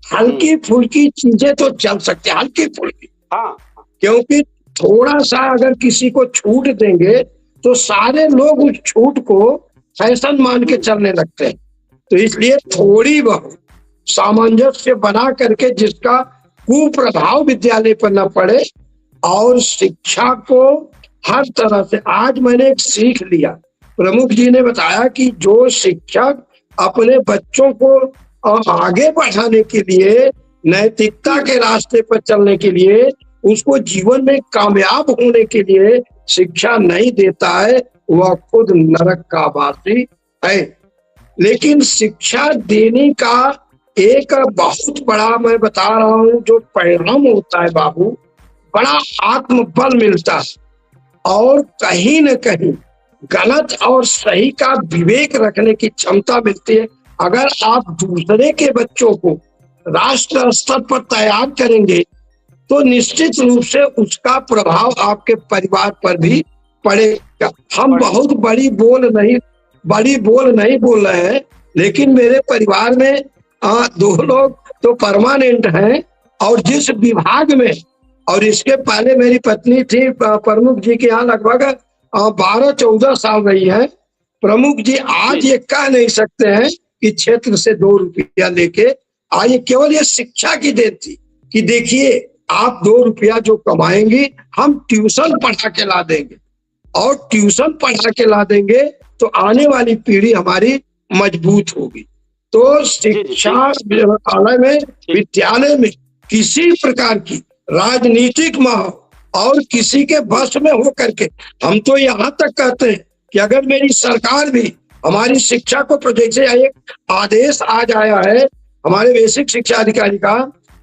हल्की फुल्की चीजें तो चल सकती है, हल्की फुल्की, क्योंकि थोड़ा सा अगर किसी को छूट देंगे तो सारे लोग उस छूट को फैशन मान के चलने लगते हैं। तो इसलिए थोड़ी बहुत सामंजस्य बना करके जिसका कुप्रभाव विद्यालय पर न पड़े, और शिक्षा को हर तरह से, आज मैंने एक सीख लिया, प्रमुख जी ने बताया कि जो शिक्षक अपने बच्चों को आगे बढ़ाने के लिए, नैतिकता के रास्ते पर चलने के लिए, उसको जीवन में कामयाब होने के लिए शिक्षा नहीं देता है, वह खुद नरक का वासी है। लेकिन शिक्षा देने का एक बहुत बड़ा, मैं बता रहा हूं, जो परिणाम होता है बाबू, बड़ा आत्मबल मिलता है, और कहीं न कहीं गलत और सही का विवेक रखने की क्षमता मिलती है। अगर आप दूसरे के बच्चों को राष्ट्र स्तर पर तैयार करेंगे तो निश्चित रूप से उसका प्रभाव आपके परिवार पर भी पड़ेगा। हम बहुत बड़ी बोल नहीं बोल रहे हैं, लेकिन मेरे परिवार में 2 लोग तो परमानेंट हैं, और जिस विभाग में, और इसके पहले मेरी पत्नी थी प्रमुख जी के यहाँ लगभग 12-14 साल रही है। प्रमुख जी आज ये कह नहीं सकते हैं कि क्षेत्र से 2 रुपया लेके आइए। केवल ये शिक्षा की देन थी कि देखिए आप 2 रुपया जो कमाएंगे हम ट्यूशन पढ़ा के ला देंगे, और ट्यूशन पढ़ा के ला देंगे तो आने वाली पीढ़ी हमारी मजबूत होगी। तो शिक्षा विद्यालय में किसी प्रकार की राजनीतिक माहौल और किसी के बस में हो करके, हम तो यहाँ तक कहते हैं कि अगर मेरी सरकार भी हमारी शिक्षा को, जैसे एक आदेश आज आया है हमारे बेसिक शिक्षा अधिकारी का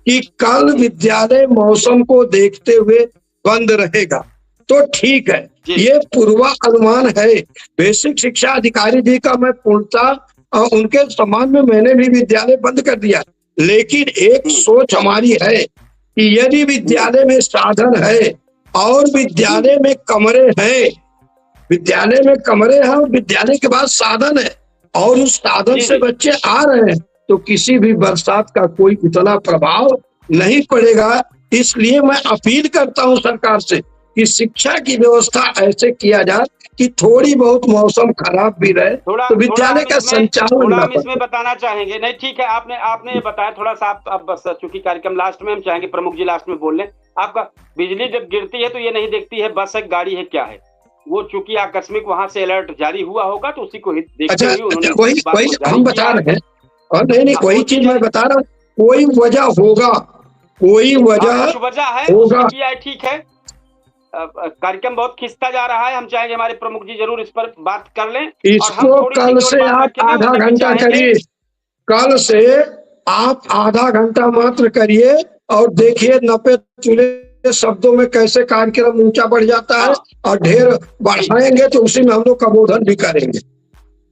कि कल विद्यालय मौसम को देखते हुए बंद रहेगा, तो ठीक है, ये पूर्वानुमान है बेसिक शिक्षा अधिकारी जी का। मैं पूर्णतः उनके सम्मान में मैंने भी विद्यालय बंद कर दिया, लेकिन एक सोच हमारी है कि यदि विद्यालय में साधन है और विद्यालय में कमरे हैं, विद्यालय में कमरे हैं और विद्यालय के बाद साधन है, और उस साधन से बच्चे आ रहे हैं, तो किसी भी बरसात का कोई उतना प्रभाव नहीं पड़ेगा। इसलिए मैं अपील करता हूं सरकार से कि शिक्षा की व्यवस्था ऐसे किया जाए कि थोड़ी बहुत मौसम खराब भी रहे तो विद्यालय का संचालन। हम इसमें बताना चाहेंगे, नहीं ठीक है, आपने ये बताया थोड़ा सा। आप बस चूंकि कार्यक्रम लास्ट में हम चाहेंगे प्रमुख जी लास्ट में बोल लें। आपका बिजली जब गिरती है तो ये नहीं देखती है बस है गाड़ी है क्या है, वो चूंकि आकस्मिक वहां से अलर्ट जारी हुआ होगा तो उसी को देखते हुए उन्होंने वही हम बता रहे हैं। और नहीं वही चीज मैं बता रहा हूँ, कोई वजह होगा, कोई वजह होगा। ठीक है, कार्यक्रम बहुत खिंचता जा रहा है, हम चाहेंगे हमारे प्रमुख जी जरूर इस पर बात कर लें। इसको कल से आप आधा घंटा करिए, कल से आप आधा घंटा मात्र करिए और देखिए 90 चूल्हे शब्दों में कैसे कार्यक्रम ऊंचा बढ़ जाता है, और ढेर बढ़ाएंगे तो उसी में हम लोग कबोधन भी करेंगे।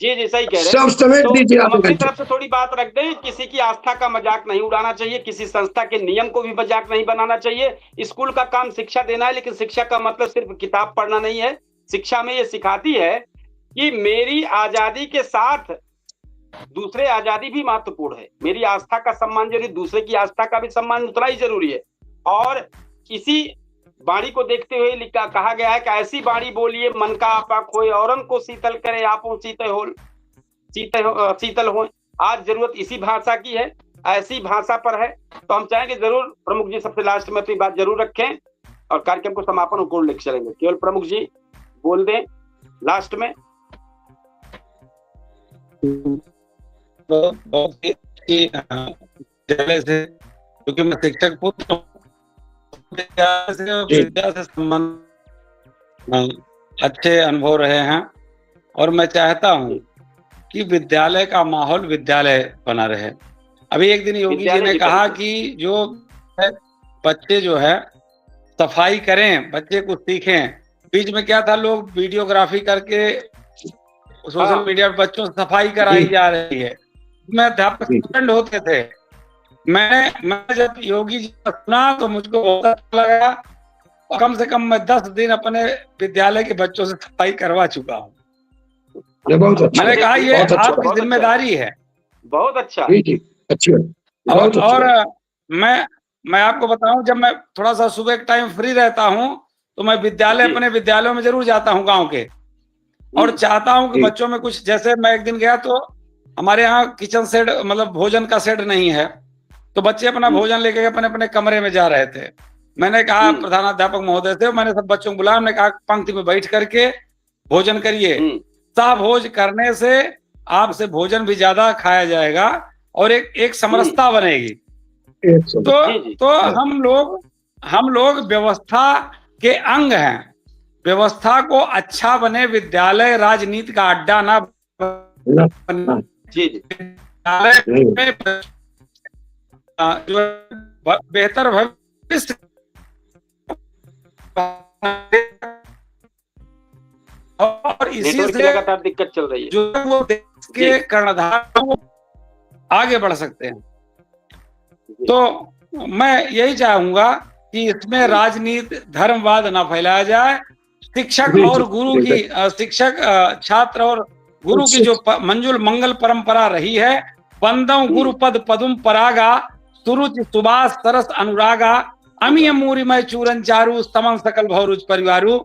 जी सही कह रहे हैं। सब समेट दीजिए। हम अपनी तरफ से थोड़ी बात रख दें, किसी की आस्था का मजाक नहीं उड़ाना चाहिए, किसी संस्था के नियम को भी मजाक नहीं बनाना चाहिए। स्कूल का काम शिक्षा देना है, लेकिन शिक्षा का मतलब सिर्फ किताब पढ़ना नहीं है। शिक्षा में ये सिखाती है कि मेरी आजादी के साथ दूसरे आजादी भी महत्वपूर्ण है। मेरी आस्था का सम्मान जरूरी, दूसरे की आस्था का भी सम्मान उतना ही जरूरी है। और इसी वाणी को देखते हुए कहा गया है कि ऐसी वाणी बोलिए मन का आपा खोए, औरन को शीतल करे आपो शीतल हो। आज जरूरत इसी भाषा की है, ऐसी भाषा पर है। तो हम चाहेंगे जरूर प्रमुख जी सबसे लास्ट में अपनी बात जरूर रखें और कार्यक्रम को समापन को लेकर चलेंगे। केवल प्रमुख जी बोल दें लास्ट में। क्योंकि मैं शिक्षक पुत्र हूँ, विद्या से संबंध अच्छे अनुभव रहे हैं, और मैं चाहता हूं कि विद्यालय का माहौल विद्यालय बना रहे। अभी एक दिन योगी जी ने कहा कि जो बच्चे जो है सफाई करें, बच्चे कुछ सीखें। बीच में क्या था, लोग वीडियोग्राफी करके सोशल मीडिया पर बच्चों से सफाई कराई जा रही है। मैं अध्यापक स्टूडेंट होते थे, मैं जब योगी जी का सुना तो मुझको बहुत अच्छा लगा। कम से कम मैं 10 दिन अपने विद्यालय के बच्चों से सफाई करवा चुका हूँ। मैंने कहा ये आपकी जिम्मेदारी है। बहुत अच्छा। और मैं आपको बताऊं, जब मैं थोड़ा सा सुबह के टाइम फ्री रहता हूं तो मैं विद्यालय, अपने विद्यालयों में जरूर जाता हूं गांव के, और चाहता हूं कि बच्चों में कुछ, जैसे मैं एक दिन गया तो हमारे यहाँ किचन सेट, मतलब भोजन का सेट नहीं है, तो बच्चे अपना भोजन लेके अपने अपने कमरे में जा रहे थे। मैंने कहा प्रधानाध्यापक महोदय से, मैंने सब बच्चों को बुलाया, मैंने कहा पंक्ति में बैठ करके भोजन करिए। सहभोज करने से आपसे भोजन भी ज्यादा खाया जाएगा और एक समरसता बनेगी। तो हम लोग व्यवस्था के अंग हैं। व्यवस्था को अच्छा बने, विद्यालय राजनीति का अड्डा ना बने। जो बेहतर भविष्य और इसी से लगातार दिक्कत चल रही है, जो वो देश के कर्णधार आगे बढ़ सकते हैं। तो मैं यही चाहूंगा कि इसमें राजनीति, धर्मवाद ना फैलाया जाए, शिक्षक जी, और जी, गुरु जी, की शिक्षक छात्र और गुरु की जो मंजुल मंगल परंपरा रही है, बंदम गुरु पद पदुम परागा, सुरुचि सुबास सरस अनुरागा, अमिय मूरिमय चूरन चारु, समन सकल भवरुच परिवारु।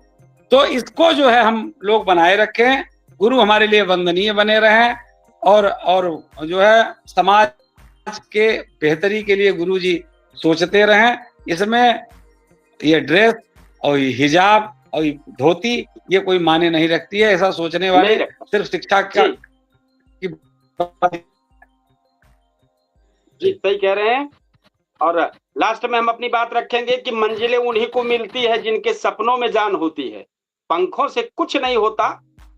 तो इसको जो है हम लोग बनाए रखें, गुरु हमारे लिए वंदनीय बने रहें, और जो है समाज के बेहतरी के लिए गुरु जी सोचते रहें। इसमें ये ड्रेस और ये हिजाब और ये धोती ये कोई माने नहीं रखती है। ऐसा सोचने वाले सिर्फ शिक्षा का जी सही कह रहे हैं। और लास्ट में हम अपनी बात रखेंगे कि मंजिलें उन्हीं को मिलती है जिनके सपनों में जान होती है। पंखों से कुछ नहीं होता,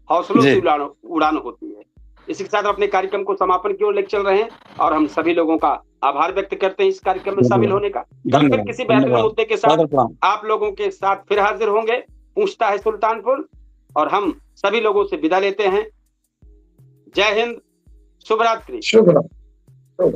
हौसलों से उड़ान होती है। इसी के साथ अपने कार्यक्रम को समापन की ओर लेकर चल रहे हैं और हम सभी लोगों का आभार व्यक्त करते हैं इस कार्यक्रम में शामिल होने का। कल फिर किसी बेहतरीन मुद्दे के साथ आप लोगों के साथ फिर हाजिर होंगे। पूछता है सुल्तानपुर, और हम सभी लोगों से विदा लेते हैं। जय हिंद, शुभ रात्रि। शुभ रात्रि।